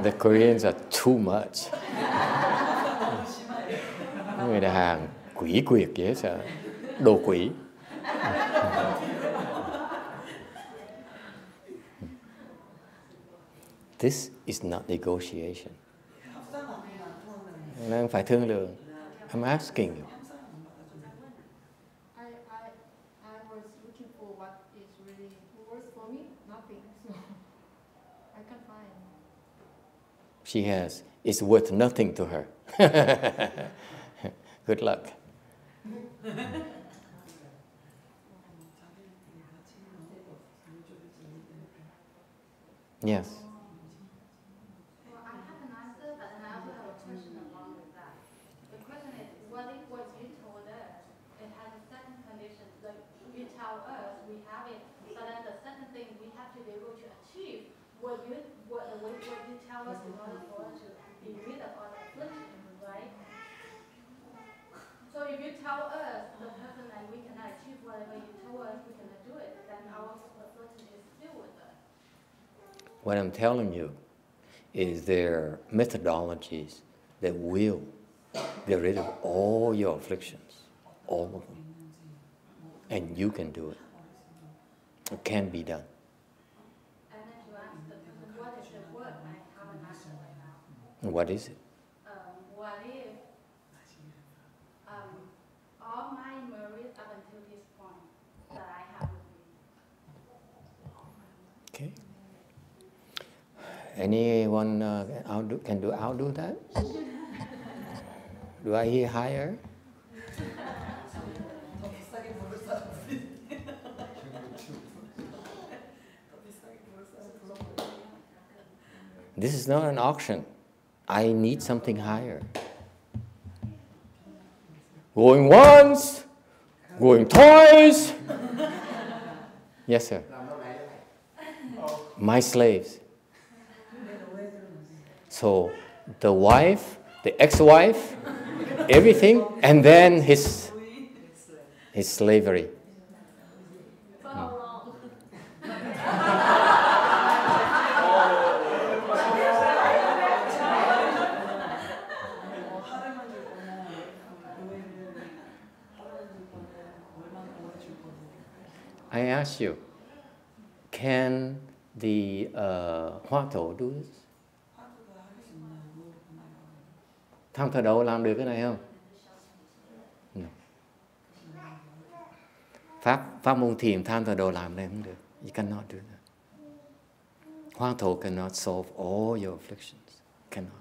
The Koreans are too much. Người Đà Hàn quỷ quyệt dễ sợ, đồ quỷ. This is not negotiation. Đang phải thương lượng. I'm asking you. I was looking for what is really worth for me. Nothing. So I can't find. She has. It's worth nothing to her. Good luck. Yes. Well, I have an answer, but then I also have a question along with that. The question is, what if what you told us, it has a second condition, like you tell us we have it, but then the second thing we have to be able to achieve what you tell us in order for us to be rid of all the affliction, right? So if you tell us, the person that we cannot achieve whatever you told us, we cannot do it, then our affliction is still with us. What I'm telling you is there are methodologies that will get rid of all your afflictions, all of them. And you can do it. It can be done. And then to ask the person, what is the word? I haven't answered right now. What is it? What if all my memories up until this point that I have with me? Okay. Anyone can outdo that? Do I hear higher? This is not an auction. I need something higher. Going once, going twice. Yes, sir. My slaves. So the wife, the ex-wife, everything, and then his slavery. For how long? I ask you, can the Hoa Tổ do this? Tham thờ đầu làm được cái này không? No. Pháp môn thiền tham thờ đầu làm này không được. You cannot do that. Hoa Tổ cannot solve all your afflictions. Cannot.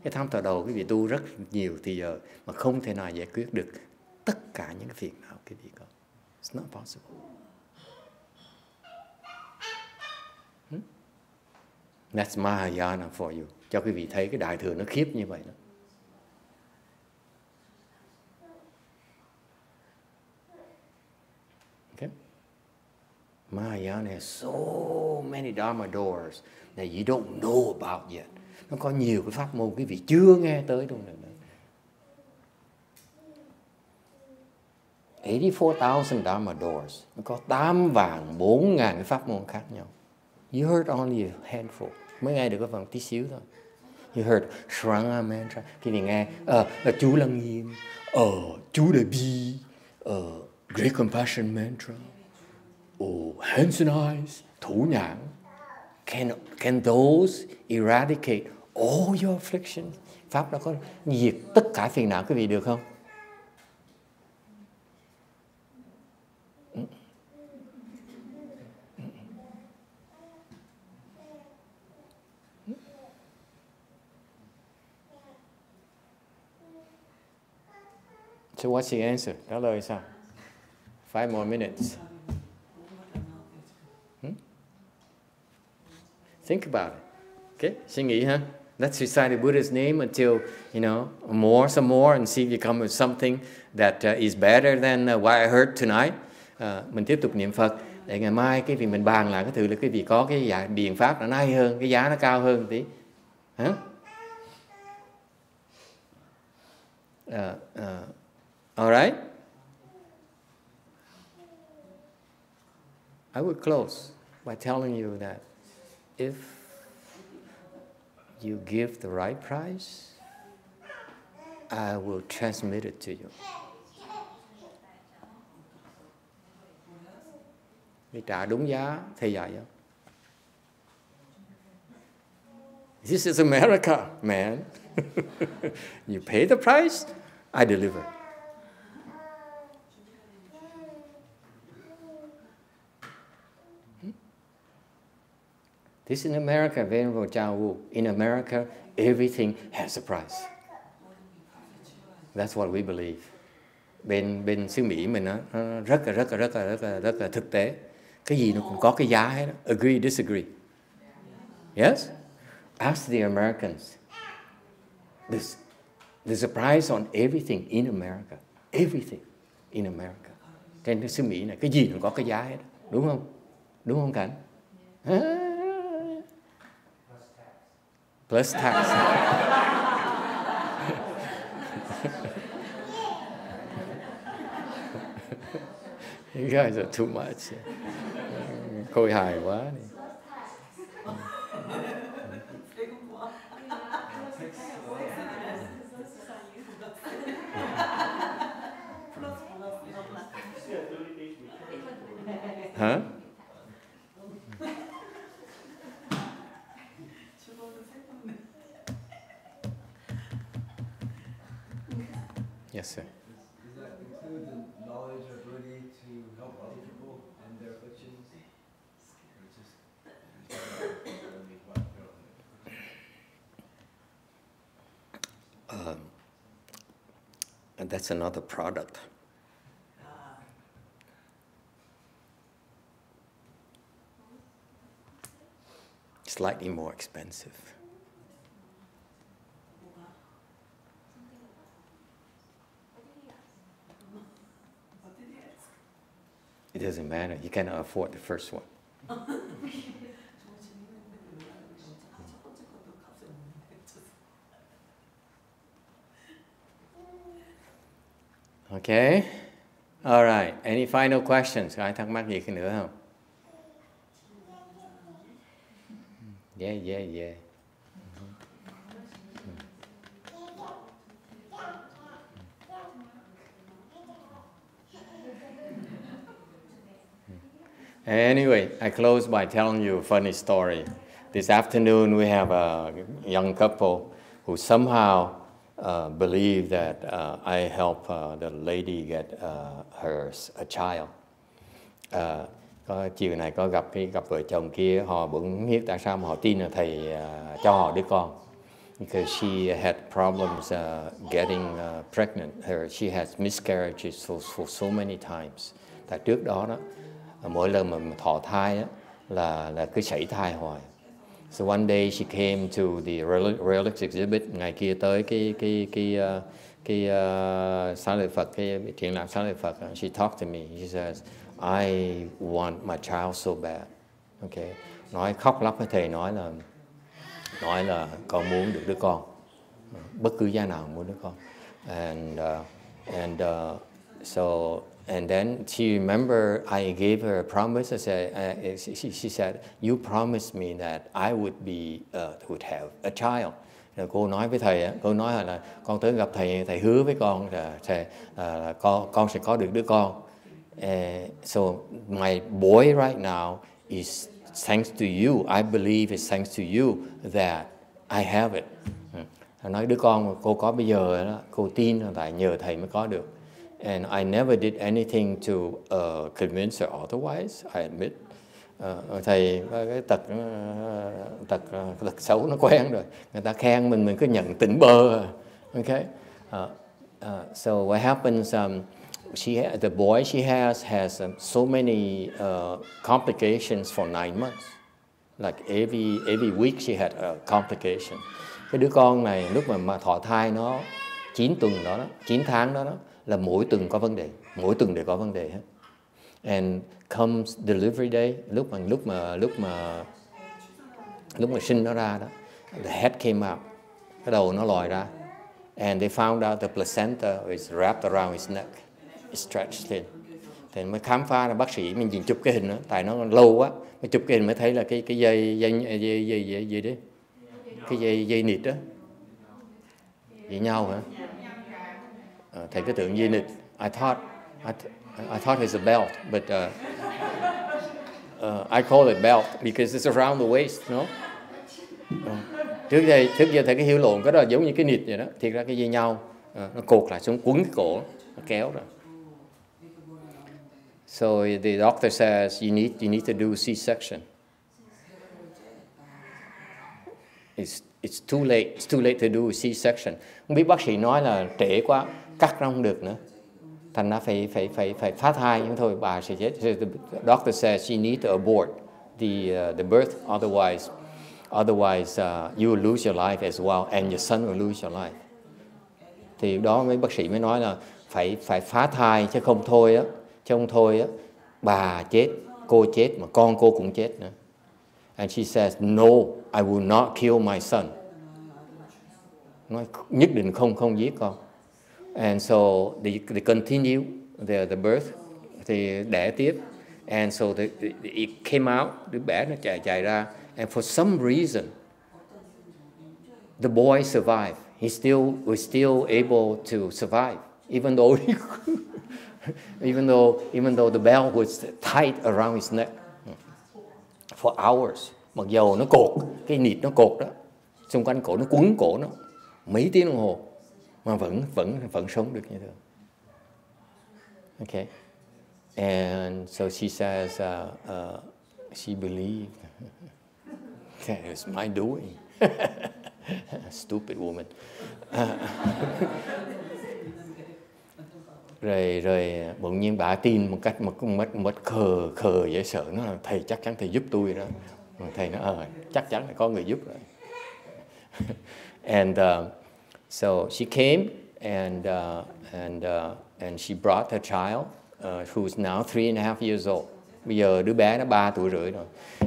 Cái tham thờ đầu quý vị tu rất nhiều thì giờ mà không thể nào giải quyết được tất cả những cái phiền não quý vị có. It's not possible. That's Mahayana for you. Cho quý vị thấy cái đại thừa nó khiếp như vậy đó. Okay? Mahayana has so many Dharma doors that you don't know about yet. Nó có nhiều cái pháp môn quý vị chưa nghe tới đâu nữa. 84,000 Dharma doors. Nó có 8.400.000 cái pháp môn khác nhau. You heard only a handful. Mới nghe được có phần tí xíu thôi. You heard Shranga mantra. Khi mình nghe chú Lăng Nghiêm, chú Đại Bi, Great Compassion mantra, hands and eyes, thủ nhãn. Can those eradicate all your afflictions? Pháp đó có diệt tất cả phiền não quý vị được không? So what's the answer? Trả lời sao? 5 more minutes. Think about it. Okay? Suy nghĩ ha. Let's recite the Buddha's name until, some more and see if you come with something that is better than what I heard tonight. Mình tiếp tục niệm Phật để ngày mai cái vị mình bàn lại cái thử là cái vị có cái biện pháp nó hay hơn, cái giá nó cao hơn một tí. Hả? All right? I would close by telling you that if you give the right price, I will transmit it to you. Vì trả đúng giá thầy dạy không? This is America, man. You pay the price, I deliver. This in America, Venerable Chao Wu. In America, everything has a price. That's what we believe. bên xứ Mỹ mình nó rất là thực tế. Cái gì nó cũng có cái giá hết. Agree, disagree. Yes? Ask the Americans. There's a price on everything in America. Everything in America. Trên cái xứ Mỹ này, cái gì cũng có cái giá hết. Đúng không? Đúng không Cảnh? Plus tax. You guys are too much. Khôi hài quá. Hả? Yes, sir. Does that include the knowledge or ability to help other people in their afflictions? Or just and that's another product. Slightly more expensive. It doesn't matter. You cannot afford the first one. Okay. All right. Any final questions? Có ai thắc mắc gì nữa không? Yeah. Anyway, I close by telling you a funny story. This afternoon we have a young couple who somehow believe that I help the lady get a child. Chiều này có gặp cái cặp vợ chồng kia, họ bỗng biết tại sao mà họ tin là thầy cho họ đứa con. Because she had problems getting pregnant. She has miscarriages for so many times. Tại trước đó mỗi lần mà thọ thai là cứ sảy thai hoài. So one day she came to the relics exhibit. Ngày kia tới cái xá lợi Phật, cái triển lãm xá lợi Phật. She talked to me. She says, I want my child so bad. Okay. Nói khóc lóc với thầy, nói là con muốn được đứa con, bất cứ giá nào muốn đứa con. And then she remember I gave her a promise. I said, she said, you promised me that I would have a child. Rồi cô nói với thầy, cô nói là con tới gặp thầy hứa với con là con sẽ có được đứa con. So my boy right now is thanks to you. I believe it's thanks to you that I have it. Nói đứa con mà cô có bây giờ đó, cô tin là tại nhờ thầy mới có được. And I never did anything to convince her otherwise, I admit. Thầy có cái tật xấu nó quen rồi. Người ta khen mình cứ nhận tỉnh bơ. Okay. So what happens? The boy she has so many complications for 9 months. Like every week she had a complication. Cái đứa con này lúc mà thọ thai nó 9 tháng đó là mỗi tuần có vấn đề, mỗi tuần đều có vấn đề hết. And comes delivery day, lúc mà sinh nó ra đó, the head came out, cái đầu nó lòi ra, and they found out the placenta is wrapped around his neck, it's stretched thin. Thì mới khám phá là bác sĩ mình nhìn chụp cái hình đó, tại nó lâu quá, mới chụp cái hình mới thấy là cái dây đấy, cái dây nịt đó, dây nhau hả? Thầy cứ tưởng dây nịt. I thought it's a belt, but I call it belt because it's around the waist, no? Trước giờ thầy cứ hiểu lộn cái đó là giống như cái nịt vậy đó. Thiệt ra cái dây nhau nó cột lại xuống quấn cái cổ, nó kéo rồi. So the doctor says you need to do C-section. It's too late. It's too late to do C-section. Không biết bác sĩ nói là trễ quá, cắt ra không được nữa. thành ra phải phá thai, nhưng thôi bà sẽ chết. So the doctor says she needs to abort the birth, otherwise you will lose your life as well and your son will lose your life. Thì đó mấy bác sĩ mới nói là phải phá thai chứ không thôi á bà chết, cô chết mà con cô cũng chết nữa. And she says, no, I will not kill my son. Nói nhất định không giết con. And so they continue the birth, thì đẻ tiếp. And so it came out, đứa bé nó chạy ra. And for some reason, the boy survived. He was still able to survive, even though the belt was tight around his neck for hours. Mặc dầu nó cột, cái nịt nó cột đó, xung quanh cổ nó quấn cổ nó mấy tiếng đồng hồ, mà vẫn sống được như thế. Okay, and so she says she believed that it was my doing. Stupid woman. Rồi bỗng nhiên bà tin một cách một khờ dễ sợ, nó là thầy chắc chắn thầy giúp tôi đó. Thầy nói chắc chắn là có người giúp rồi. And so she came and she brought her child who's now 3.5 years old. Bây giờ đứa bé nó 3 tuổi rưỡi rồi.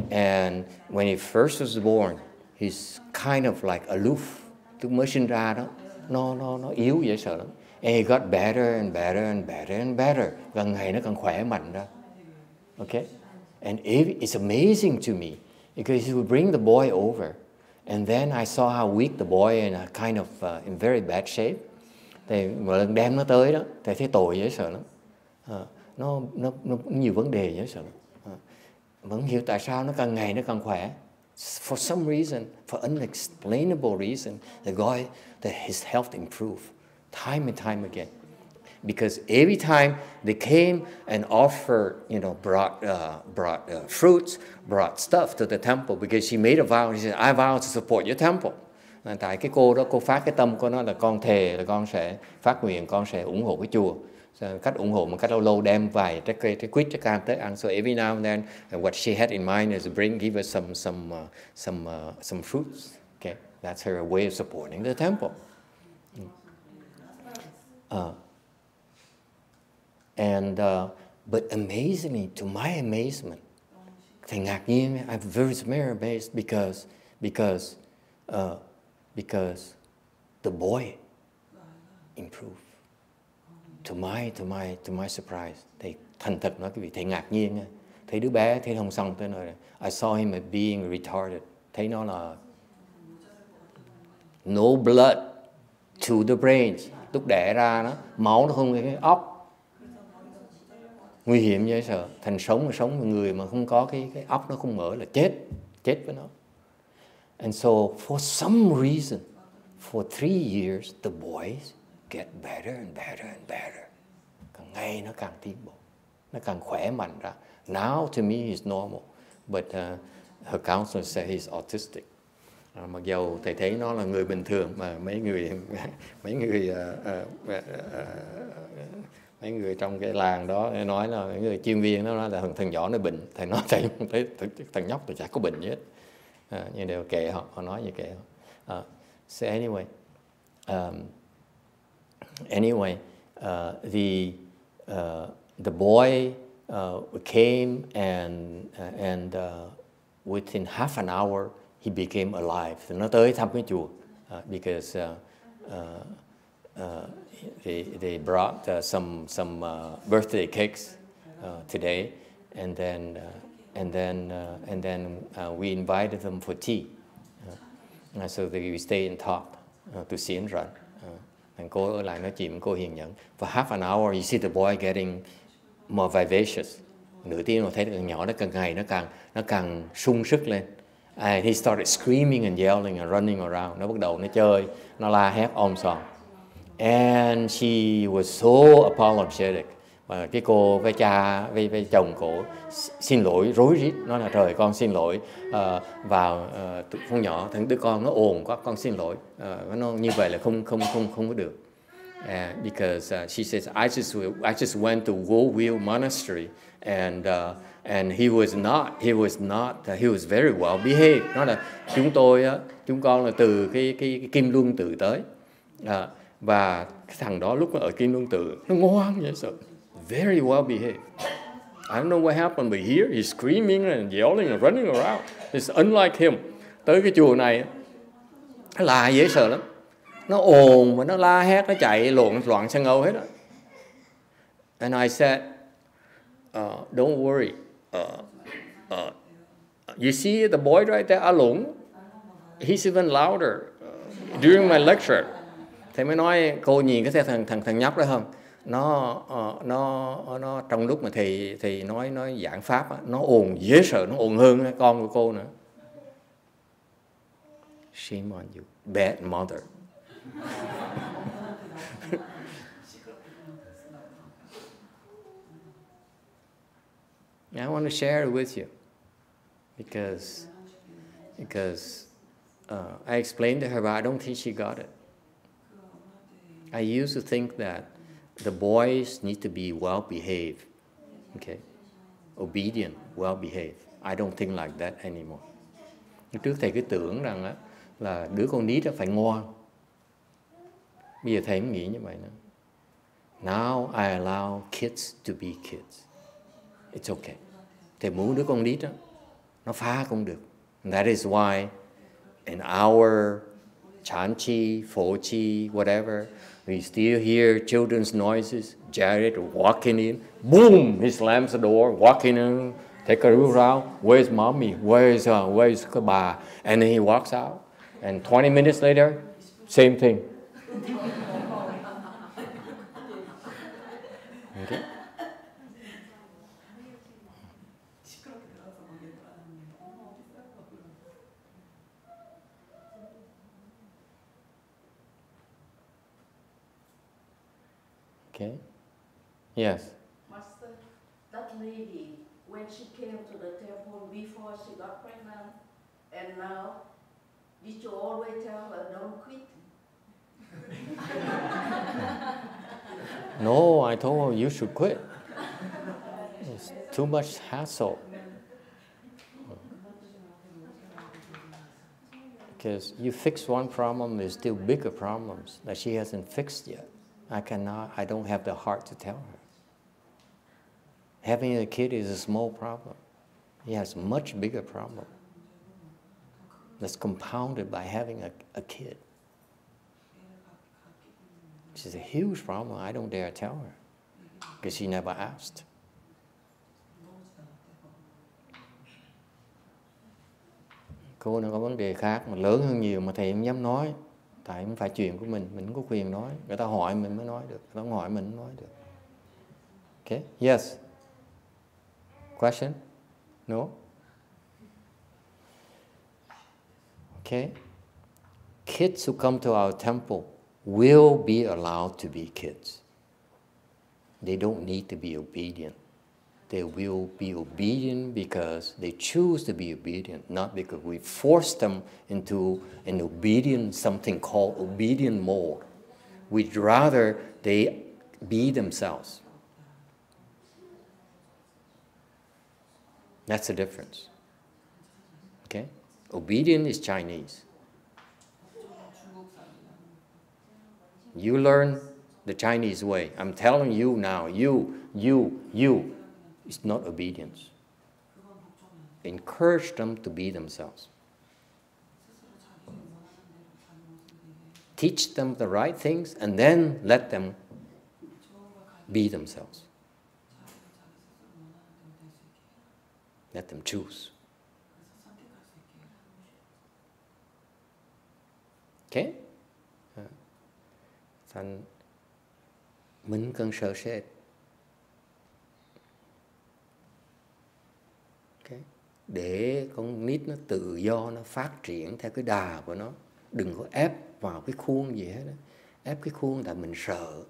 And when he first was born, he's kind of like aloof. Lúc mới sinh ra đó, nó yếu dễ sợ lắm. And he got better and better and better and better. Gần ngày nó càng khỏe mạnh ra. Okay? And it's amazing to me because he would bring the boy over. And then I saw how weak the boy is, kind of in very bad shape. Thì mỗi lần đem nó tới đó, thì thấy tội dễ sợ lắm. Nó nhiều vấn đề dễ sợ lắm. Vẫn hiểu tại sao nó càng ngày nó càng khỏe. For some reason, for unexplainable reason, that his health improved time and time again. Because every time they came and offered, brought fruits, brought stuff to the temple, because she made a vow. She said, I vow to support your temple. Tại cái cô đó, cô phát cái tâm của nó là con thề là con sẽ phát nguyện, con sẽ ủng hộ cái chùa. Cách ủng hộ một cách lâu đem vài trái quýt, trái cam tới ăn. So every now and then, what she had in mind is to give us some fruits. Okay, that's her way of supporting the temple. But amazingly, to my amazement, thầy ngạc nhiên, I'm very amazed because the boy improved. To my surprise, thầy thành thật nói cái vị thầy ngạc nhiên, thấy đứa bé thấy không xong tới nơi. I saw him as being retarded. Thấy nó là no blood to the brains. Lúc đẻ ra nó máu nó không có cái óc. Nguy hiểm dễ sợ. Thành sống với người mà không có cái óc nó không mở là chết với nó. And so for some reason, for 3 years, the boys get better and better and better. Càng ngày nó càng tiến bộ, nó càng khỏe mạnh ra. Now to me he's normal, but her counselor said he's autistic. Mặc dầu thầy thấy nó là người bình thường, mà mấy người trong cái làng đó nói là mấy người chuyên viên nó nói là thằng nhỏ nó bệnh. Thầy nói thằng nhóc thì chả có bệnh gì hết. Nhưng đều kệ họ nói gì kệ họ. So anyway, the boy came and within half an hour he became alive. Thì nó tới thăm cái chùa because they brought some birthday cakes today, and then we invited them for tea. So we stayed and talked to see and run. And cô ở lại nói chuyện với cô hiền nhẫn. For half an hour, you see the boy getting more vivacious. Nửa tiếng mà thấy thằng nhỏ nó càng ngày nó càng sung sức lên. And he started screaming and yelling and running around. Nó bắt đầu nó chơi, nó la hét sòm. And she was so apologetic. Và cái cô với cha với chồng cổ xin lỗi rối rít, nói là trời con xin lỗi, vào con nhỏ thằng đứa con nó ồn quá, con xin lỗi, nó như vậy là không có được. because she says, I just went to Wo-Wheel Monastery, and he was very well behaved. Nó là chúng con là từ cái Kim Luân Tự tới, và cái thằng đó lúc mà ở Kim Luân Tự nó ngoan vậy sao, very well behaved. I don't know what happened, but here he's screaming and yelling and running around. It's unlike him. Tới cái chùa này nó là dễ sợ lắm. Nó ồn và nó la hét, nó chạy loạn sang Âu hết á. And I said, don't worry. You see the boy right there, A Lũng? He's even louder during my lecture. Thầy mới nói, cô nhìn cái thằng nhóc đó không? Nó trong lúc mà thầy nói giảng pháp á, nó ồn dễ sợ, nó ồn hơn cái con của cô nữa. Shame on you, bad mother. I want to share it with you because I explained to her, but I don't think she got it. I used to think that the boys need to be well behaved, okay, obedient, well behaved. I don't think like that anymore. Trước thầy cứ tưởng rằng á, là đứa con nít phải ngoan. Bây giờ thầy không nghĩ như vậy nữa. Now I allow kids to be kids. It's okay. Thầy muốn đứa con nít đó, nó phá cũng được. And that is why in our chanchi, fochi, whatever, we still hear children's noises. Jared walking in, boom, he slams the door, walking in, take a look around. Where's mommy? Where's the bà? And then he walks out. And 20 minutes later, same thing. Okay? Okay. Yes. Master, that lady, when she came to the temple before she got pregnant, and now, did you always tell her don't quit? No, I told her you should quit. It's too much hassle. Because you fix one problem, there's still bigger problems that she hasn't fixed yet. I don't have the heart to tell her. Having a kid is a small problem. He has a much bigger problem that's compounded by having a kid. It's a huge problem. I don't dare tell her because she never asked. Cô nó có vấn đề khác mà lớn hơn nhiều mà thầy không dám nói. Tại không phải chuyện của mình không có quyền nói. Người ta hỏi mình mới nói được, người ta không hỏi mình không nói được. Okay? Yes. Question? No? Okay. Kids who come to our temple will be allowed to be kids. They don't need to be obedient. They will be obedient because they choose to be obedient, not because we force them into an obedient, something called obedient mode. We'd rather they be themselves. That's the difference. Okay? Obedient is Chinese. You learn the Chinese way. I'm telling you now, you. It's not obedience. Encourage them to be themselves. Teach them the right things and then let them be themselves. Let them choose. Okay? Thành mình cần sợ sệt. Okay. Để con nít nó tự do, nó phát triển theo cái đà của nó. Đừng có ép vào cái khuôn gì hết. Ép cái khuôn là mình sợ.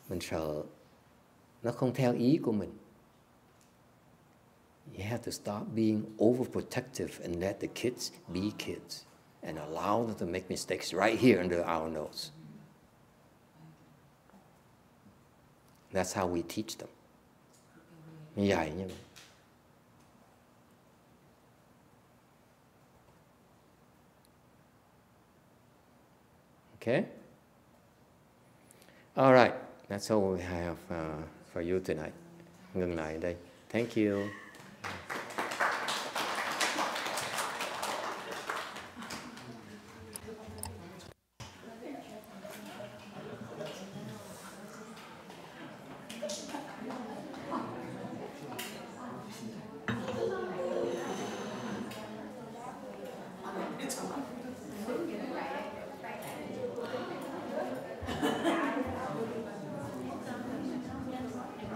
Mình sợ nó không theo ý của mình. You have to stop being overprotective and let the kids be kids and allow them to make mistakes right here under our nose. That's how we teach them. Dạy như vậy. Okay? All right. That's all we have for you tonight. Ngừng lại đây. Thank you. It's